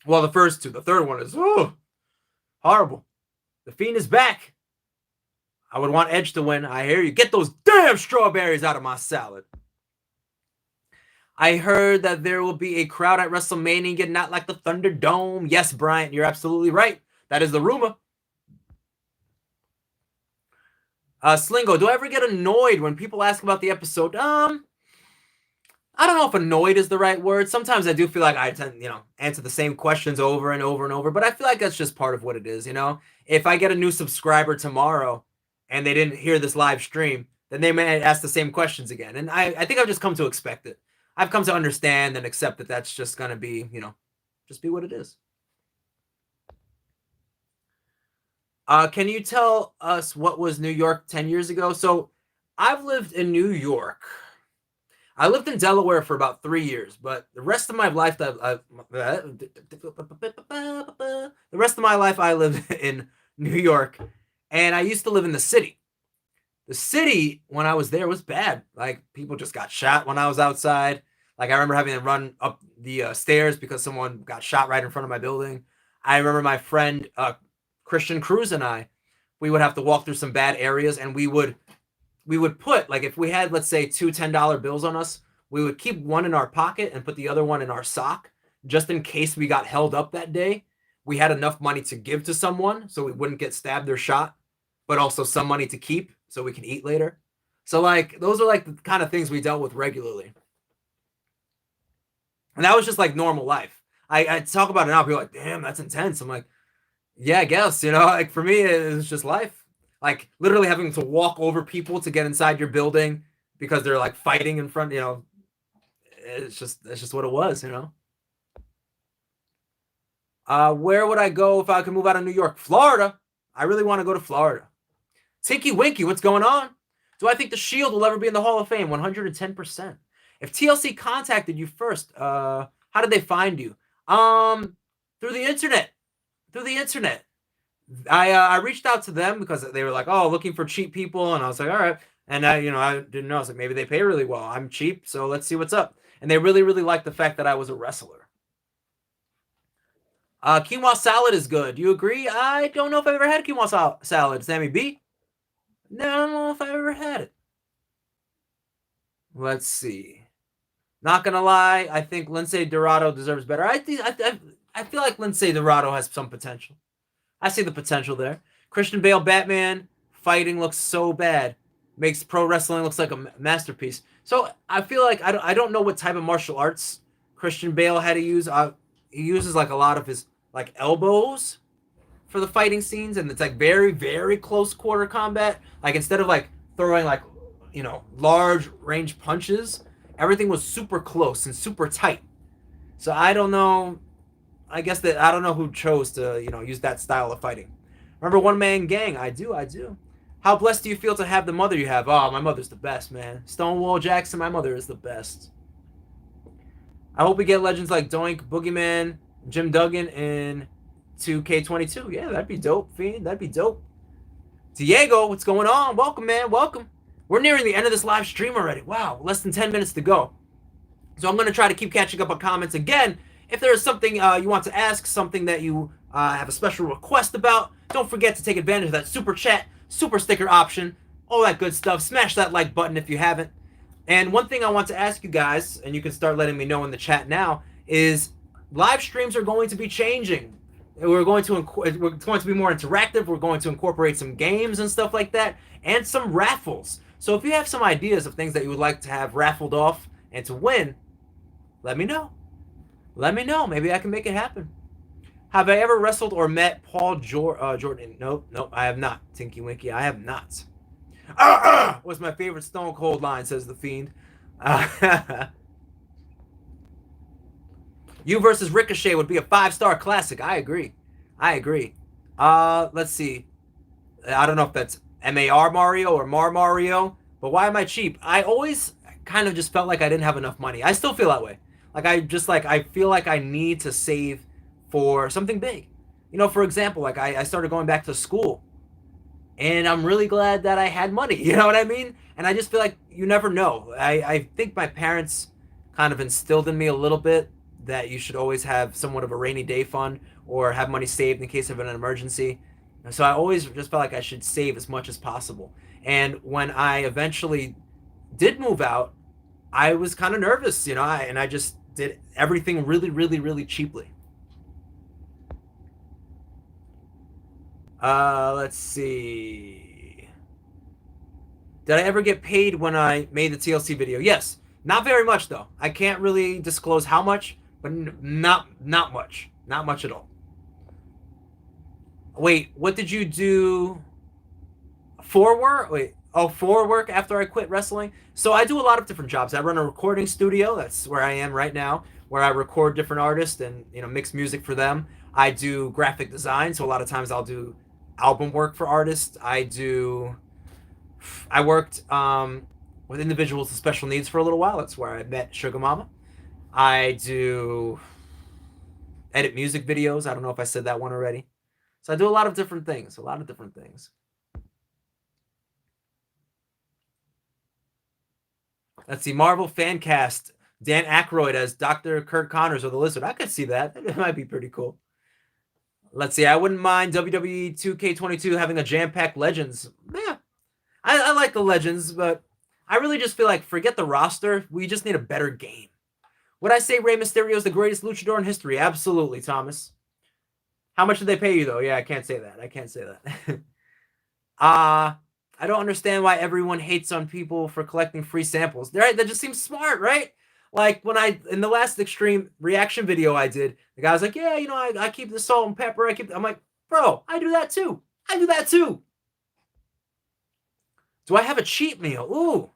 Well, the first two. The third one is horrible. The Fiend is back. I would want Edge to win. I hear you. Get those damn strawberries out of my salad. I heard that there will be a crowd at Wrestlemania, not like the Thunderdome. Yes, Bryant, you're absolutely right. That is the rumor. Slingo, do I ever get annoyed when people ask about the episode? I don't know if annoyed is the right word. Sometimes I do feel like I tend, answer the same questions over and over and over, but I feel like that's just part of what it is, If I get a new subscriber tomorrow and they didn't hear this live stream, then they may ask the same questions again. And I think I've just come to expect it. I've come to understand and accept that that's just going to be, just be what it is. Can you tell us what was New York 10 years ago? So I've lived in New York. I lived in Delaware for about 3 years, but the rest of my life, I lived in New York, and I used to live in the city. The city, when I was there, was bad. Like, people just got shot when I was outside. Like, I remember having to run up the stairs because someone got shot right in front of my building. I remember my friend Christian Cruz and I, we would have to walk through some bad areas, and we would put, like, if we had, let's say, two $10 bills on us, we would keep one in our pocket and put the other one in our sock, just in case we got held up that day. We had enough money to give to someone so we wouldn't get stabbed or shot, but also some money to keep so we can eat later. So, like, those are like the kind of things we dealt with regularly. And that was just like normal life. I talk about it now, people are like, damn, that's intense. I'm like, yeah, I guess, like, for me, it was just life. Like, literally having to walk over people to get inside your building because they're like fighting in front, it's just what it was. Where would I go if I could move out of New York? Florida. I really want to go to Florida. Tinky Winky, what's going on? Do I think the Shield will ever be in the Hall of Fame? 110%. If TLC contacted you first, how did they find you? Through the internet. I reached out to them because they were like, oh, looking for cheap people, and I was like, all right. And I didn't know. I was like, maybe they pay really well. I'm cheap, so let's see what's up. And they really, really liked the fact that I was a wrestler. Quinoa salad is good. Do you agree? I don't know if I've ever had quinoa salad. Sammy B? No, I don't know if I've ever had it. Let's see. Not gonna lie, I think Lince Dorado deserves better. I feel like Lince Dorado has some potential. I see the potential there. Christian Bale Batman fighting looks so bad. Makes pro wrestling looks like a masterpiece. So I feel like I don't know what type of martial arts Christian Bale had to use. He uses like a lot of his like elbows for the fighting scenes, and it's like very, very close quarter combat. Like, instead of like throwing like large range punches, everything was super close and super tight. So I don't know. I guess that I don't know who chose to use that style of fighting. Remember One Man Gang? I do. How blessed do you feel to have the mother you have? Oh, my mother's the best, man. Stonewall Jackson, my mother is the best. I hope we get legends like Doink, Boogeyman, Jim Duggan in 2K22. Yeah, that'd be dope, Fiend. That'd be dope. Diego, what's going on? Welcome, man. Welcome. We're nearing the end of this live stream already. Wow, less than 10 minutes to go. So I'm going to try to keep catching up on comments. Again, if there is something you want to ask, something that you have a special request about, don't forget to take advantage of that super chat, super sticker option, all that good stuff. Smash that like button if you haven't. And one thing I want to ask you guys, and you can start letting me know in the chat now, is live streams are going to be changing. We're going to be more interactive. We're going to incorporate some games and stuff like that, and some raffles. So if you have some ideas of things that you would like to have raffled off and to win, let me know. Maybe I can make it happen. Have I ever wrestled or met Paul Jordan? Nope, I have not. Tinky Winky, I have not. Was my favorite Stone Cold line, says the Fiend. You versus Ricochet would be a 5-star classic. I agree. Let's see. I don't know if that's MAR Mario or Mar Mario, but why am I cheap? I always kind of just felt like I didn't have enough money. I still feel that way. Like, I feel like I need to save for something big. For example, like I started going back to school, and I'm really glad that I had money. You know what I mean? And I just feel like you never know. I think my parents kind of instilled in me a little bit that you should always have somewhat of a rainy day fund or have money saved in case of an emergency. So I always just felt like I should save as much as possible. And when I eventually did move out, I was kind of nervous, and I just did everything really, really, really cheaply. Let's see. Did I ever get paid when I made the TLC video? Yes. Not very much, though. I can't really disclose how much, but not much. Not much at all. Wait, what did you do for work? For work after I quit wrestling? So I do a lot of different jobs. I run a recording studio. That's where I am right now, where I record different artists and mix music for them. I do graphic design, so a lot of times I'll do album work for artists. I worked with individuals with special needs for a little while. That's where I met Sugar Mama. I do edit music videos. I don't know if I said that one already. So I do a lot of different things. Let's see. Marvel fan cast. Dan Aykroyd as Dr. Kurt Connors or the Lizard. I could see that. It might be pretty cool. Let's see. I wouldn't mind WWE 2K22 having a jam-packed Legends. Yeah, I like the Legends, but I really just feel like forget the roster. We just need a better game. Would I say Rey Mysterio is the greatest luchador in history? Absolutely, Thomas. How much did they pay you, though? Yeah, I can't say that. I can't say that. I don't understand why everyone hates on people for collecting free samples. Right? That just seems smart, right? Like when in the last Extreme reaction video I did, the guy was like, yeah, you know, I keep the salt and pepper. I'm like, bro, I do that too. I do that too. Do I have a cheat meal? Ooh.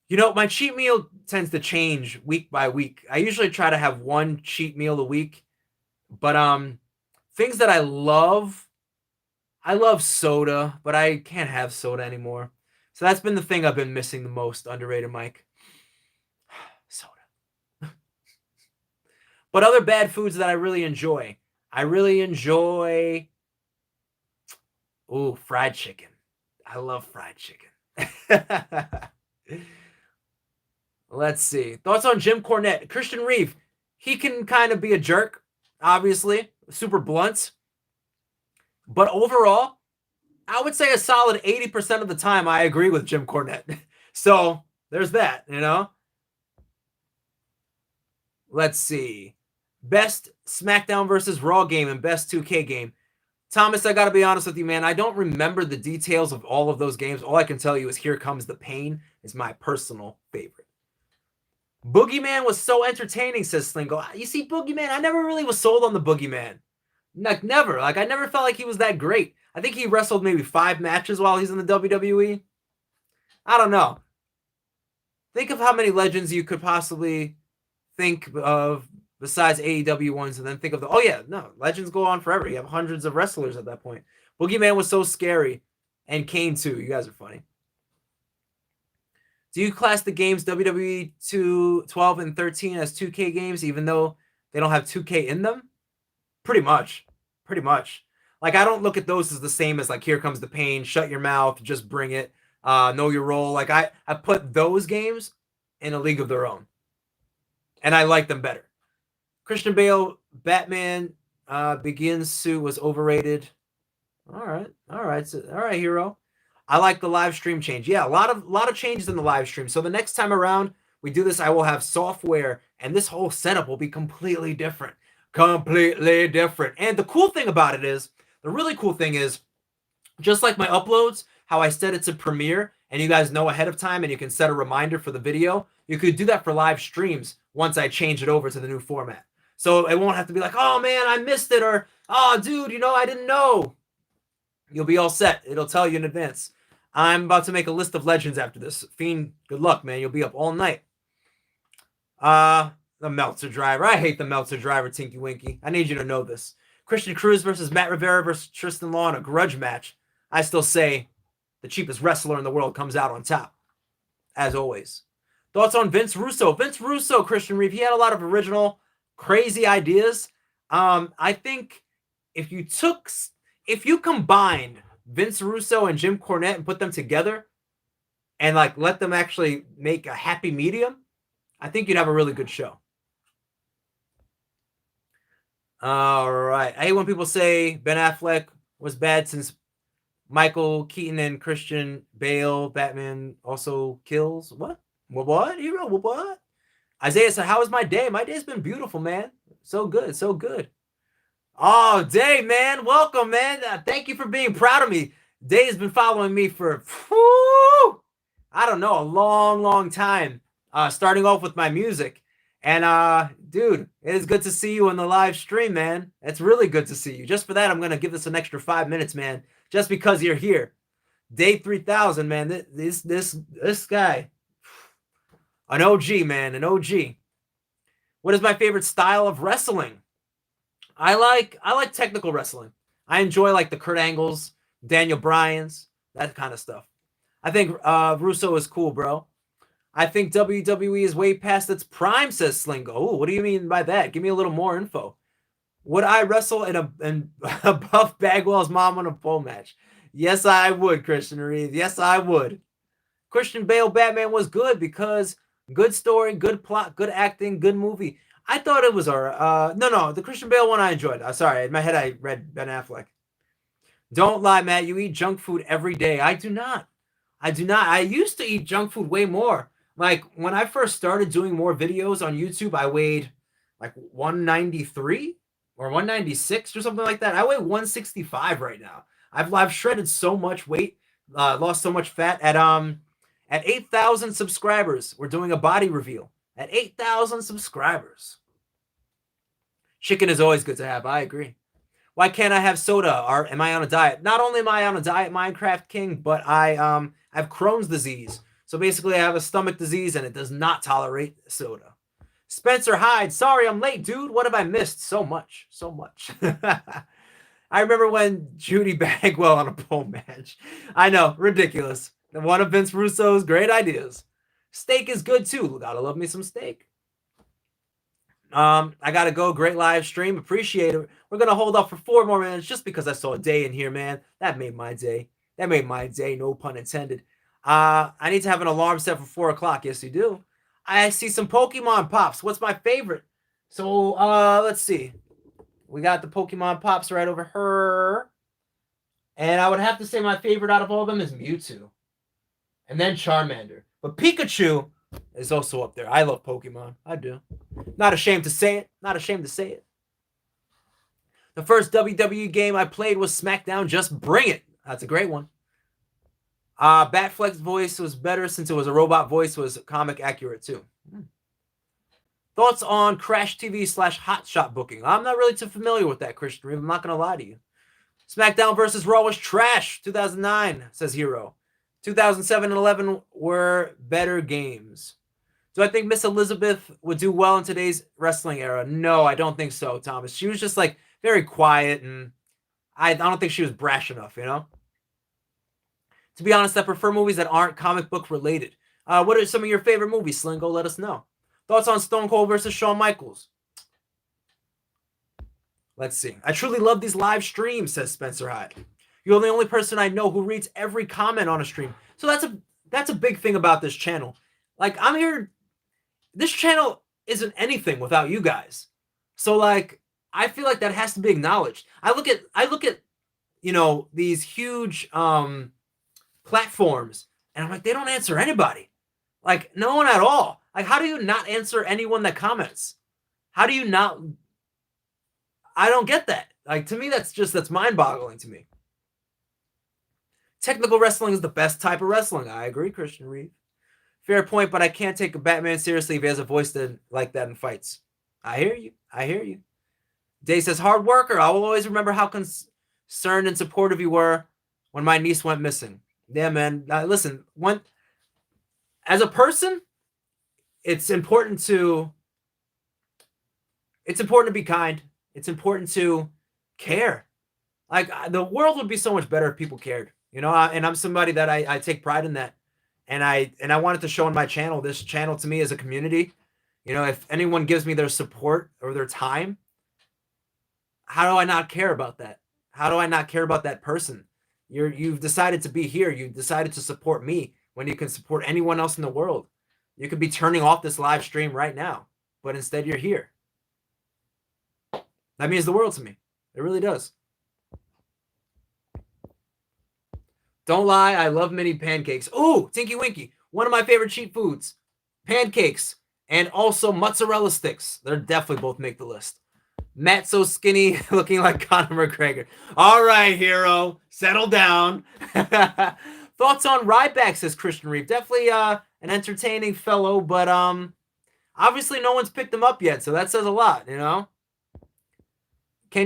You know, my cheat meal tends to change week by week. I usually try to have one cheat meal a week. But things that I love soda, but I can't have soda anymore. So that's been the thing I've been missing the most, underrated Mike. Soda. But other bad foods that I really enjoy. Fried chicken. I love fried chicken. Let's see. Thoughts on Jim Cornette? Christian Reeve. He can kind of be a jerk, obviously. Super blunt. But overall, I would say a solid 80% of the time I agree with Jim Cornette. So there's that, you know? Let's see. Best SmackDown versus Raw game and best 2K game. Thomas, I got to be honest with you, man. I don't remember the details of all of those games. All I can tell you is Here Comes the Pain is my personal favorite. Boogeyman was so entertaining, says Slingo. You see, Boogeyman, I never really was sold on the Boogeyman. Like, never. Like, I never felt like he was that great. I think he wrestled maybe 5 matches while he's in the WWE. I don't know. Think of how many legends you could possibly think of besides AEW ones, and then think of legends go on forever. You have hundreds of wrestlers at that point. Boogeyman was so scary, and Kane too. You guys are funny. Do you class the games WWE 12 and 13 as 2K games, even though they don't have 2K in them? Pretty much. Like, I don't look at those as the same as, like, Here Comes the Pain, Shut Your Mouth, Just Bring It, Know Your Role. Like, I put those games in a league of their own. And I like them better. Christian Bale, Batman Begins suit was overrated. All right, hero. I like the live stream change. Yeah, a lot of changes in the live stream. So the next time around we do this, I will have software, and this whole setup will be completely different. And the cool thing about it is, the really cool thing is, just like my uploads, how I set it to Premiere, and you guys know ahead of time, and you can set a reminder for the video, you could do that for live streams once I change it over to the new format. So it won't have to be like, oh man, I missed it, or oh dude, you know, I didn't know. You'll be all set. It'll tell you in advance. I'm about to make a list of legends after this. Fiend, good luck, man. You'll be up all night. The Meltzer Driver. I hate the Meltzer Driver, Tinky Winky. I need you to know this. Christian Cruz versus Matt Rivera versus Tristan Law in a grudge match. I still say the cheapest wrestler in the world comes out on top, as always. Thoughts on Vince Russo? Vince Russo, Christian Reeve, he had a lot of original, crazy ideas. I think if you combined Vince Russo and Jim Cornette and put them together and like let them actually make a happy medium, I think you'd have a really good show. All right. I hate when people say Ben Affleck was bad since Michael Keaton and Christian Bale, Batman also kills. What? What? Hero? What? Isaiah said, how was my day? My day's been beautiful, man. So good. So good. Oh, Day, man. Welcome, man. Thank you for being proud of me. Day has been following me for, I don't know, a long time. Starting off with my music. And, dude, it is good to see you on the live stream, man. It's really good to see you. Just for that, I'm going to give this an extra 5 minutes, man. Just because you're here. Day 3000, man. This guy. An OG, man. An OG. What is my favorite style of wrestling? I like technical wrestling. I enjoy like the Kurt Angles, Daniel Bryans, that kind of stuff. I think Russo is cool, bro. I think WWE is way past its prime, says Slingo. Oh, what do you mean by that? Give me a little more info. Would I wrestle in Buff Bagwell's mom on a pole match? Yes, I would, Christian Reeve. Yes, I would. Christian Bale Batman was good because good story, good plot, good acting, good movie. I thought it was alright. No, the Christian Bale one I enjoyed. Sorry, in my head I read Ben Affleck. Don't lie, Matt. You eat junk food every day. I do not. I do not. I used to eat junk food way more. Like when I first started doing more videos on YouTube, I weighed like 193 or 196 or something like that. I weigh 165 right now. I've shredded so much weight, lost so much fat. At 8,000 subscribers, we're doing a body reveal. At 8,000 subscribers. Chicken is always good to have. I agree. Why can't I have soda? Or am I on a diet? Not only am I on a diet, Minecraft King, but I have Crohn's disease. So basically, I have a stomach disease, and it does not tolerate soda. Spencer Hyde, sorry I'm late, dude. What have I missed? So much. I remember when Judy Bagwell on a pole match. I know, ridiculous. One of Vince Russo's great ideas. Steak is good too. Gotta love me some steak. I gotta go. Great live stream. Appreciate it. We're gonna hold up for 4 more minutes just because I saw a day in here, man. That made my day. No pun intended. I need to have an alarm set for 4 o'clock. Yes, you do. I see some Pokemon Pops. What's my favorite? So, let's see. We got the Pokemon Pops right over here. And I would have to say my favorite out of all of them is Mewtwo. And then Charmander. But Pikachu is also up there. I love Pokemon. I do. Not ashamed to say it. The first WWE game I played was SmackDown. Just Bring It. That's a great one. Batfleck's voice was better since it was a robot voice, was comic accurate too. Thoughts on Crash TV / Hotshot booking? I'm not really too familiar with that, Christian Reeve. I'm not going to lie to you. SmackDown versus Raw was trash. 2009, says Hero. 2007 and 11 were better games. Do I think Miss Elizabeth would do well in today's wrestling era? No, I don't think so, Thomas. She was just like very quiet, and I don't think she was brash enough, you know? To be honest, I prefer movies that aren't comic book related. What are some of your favorite movies, Slingo? Let us know. Thoughts on Stone Cold versus Shawn Michaels? Let's see. I truly love these live streams, says Spencer Hyde. You're the only person I know who reads every comment on a stream. So that's a big thing about this channel. Like, I'm here. This channel isn't anything without you guys. So like, I feel like that has to be acknowledged. I look at these huge platforms, and I'm like, they don't answer anybody. Like, no one at all. Like, how do you not answer anyone that comments? How do you not? I don't get that. Like, to me, that's mind-boggling to me. Technical wrestling is the best type of wrestling. I agree, Christian Reeve. Fair point, but I can't take a Batman seriously if he has a voice like that in fights. I hear you. Day says, hard worker. I will always remember how concerned and supportive you were when my niece went missing. Yeah, man. Listen, as a person, it's important to be kind. It's important to care. Like, the world would be so much better if people cared, and I'm somebody that I take pride in that. And I wanted to show on my channel. This channel to me is a community. If anyone gives me their support or their time, how do I not care about that? How do I not care about that person? You've decided to be here. You decided to support me when you can support anyone else in the world. You could be turning off this live stream right now, but instead you're here. That means the world to me. It really does. Don't lie, I love mini pancakes. Ooh, Tinky Winky. One of my favorite cheap foods. Pancakes. And also mozzarella sticks. They're definitely both make the list. Matt so skinny, looking like Conor McGregor. All right, hero. Settle down. Thoughts on Ryback, says Christian Reeve. Definitely an entertaining fellow, but obviously no one's picked him up yet, so that says a lot, Can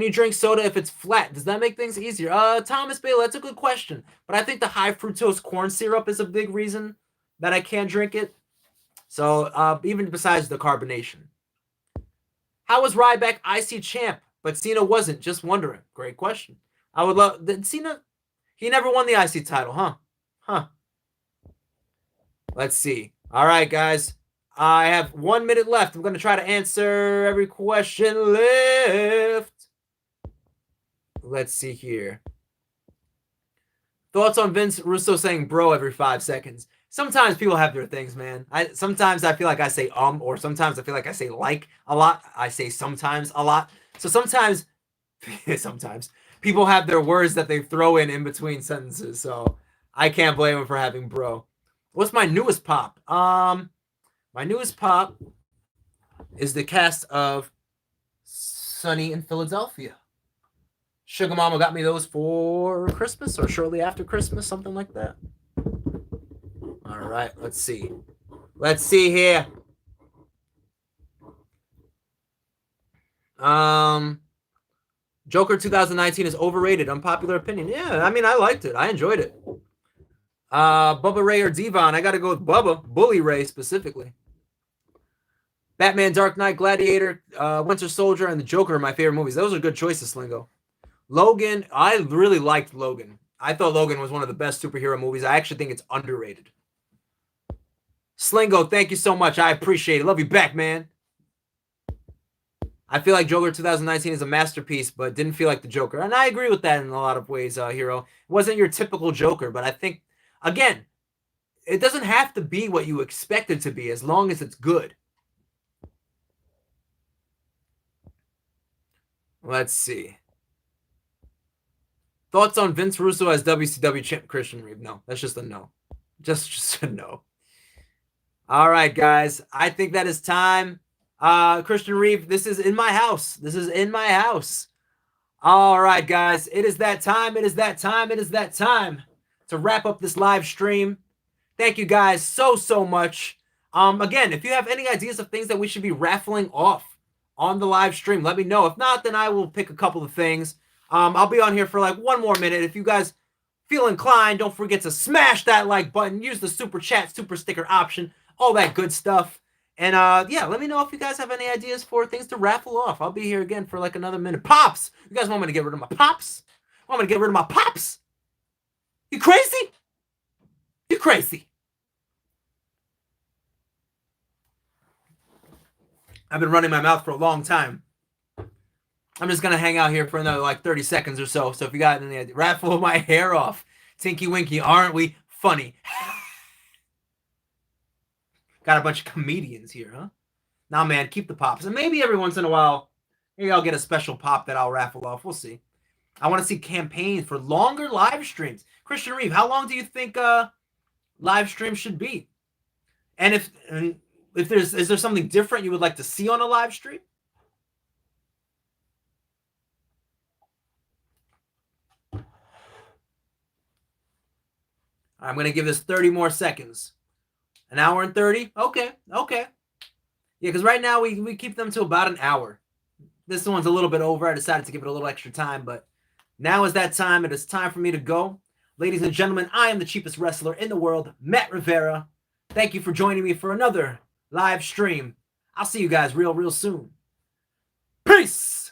you drink soda if it's flat? Does that make things easier? Thomas Bailey, that's a good question. But I think the high fructose corn syrup is a big reason that I can't drink it. So even besides the carbonation. How was Ryback IC champ, but Cena wasn't? Just wondering. Great question. I would love... Cena... He never won the IC title, huh? Let's see. All right, guys. I have 1 minute left. I'm going to try to answer every question left. Let's see here. Thoughts on Vince Russo saying bro every 5 seconds? sometimes people have their things, man. Sometimes I feel like I say or sometimes I feel like I say like a lot. I say sometimes a lot. So sometimes sometimes people have their words that they throw in between sentences. So I can't blame them for having bro. What's my newest pop? My newest pop is the cast of Sunny in Philadelphia. Sugar Mama got me those for Christmas or shortly after Christmas, something like that. All right, let's see. Let's see here. Joker 2019 is overrated. Unpopular opinion. Yeah, I mean, I liked it. I enjoyed it. Bubba Ray or Devon? I got to go with Bubba. Bully Ray specifically. Batman, Dark Knight, Gladiator, Winter Soldier, and the Joker are my favorite movies. Those are good choices, Slingo. Logan, I really liked Logan. I thought Logan was one of the best superhero movies. I actually think it's underrated. Slingo, thank you so much. I appreciate it. Love you back, man. I feel like Joker 2019 is a masterpiece, but didn't feel like the Joker. And I agree with that in a lot of ways, Hero. It wasn't your typical Joker, but I think, again, it doesn't have to be what you expect it to be as long as it's good. Let's see. Thoughts on Vince Russo as WCW champ? Christian Reeve? No, that's just a no. Just a no. All right, guys. I think that is time. Christian Reeve, this is in my house. This is in my house. All right, guys. It is that time. It is that time. It is that time to wrap up this live stream. Thank you guys so much. Again, if you have any ideas of things that we should be raffling off on the live stream, let me know. If not, then I will pick a couple of things. I'll be on here for like 1 more minute. If you guys feel inclined, don't forget to smash that like button. Use the super chat, super sticker option, all that good stuff. And yeah, let me know if you guys have any ideas for things to raffle off. I'll be here again for like another minute. Pops! You guys want me to get rid of my pops? Want me to get rid of my pops? You crazy? You crazy. I've been running my mouth for a long time. I'm just going to hang out here for another like 30 seconds or so. So if you got any idea, raffle my hair off. Tinky Winky, aren't we funny? Got a bunch of comedians here, huh? Nah, man, keep the pops. And maybe every once in a while, maybe I'll get a special pop that I'll raffle off. We'll see. I want to see campaigns for longer live streams. Christian Reeve, how long do you think live streams should be? And if is there something different you would like to see on a live stream? I'm going to give this 30 more seconds. An hour and 30? Okay. Yeah, because right now we keep them to about an hour. This one's a little bit over. I decided to give it a little extra time, but now is that time. It is time for me to go. Ladies and gentlemen, I am the cheapest wrestler in the world, Matt Rivera. Thank you for joining me for another live stream. I'll see you guys real soon. Peace!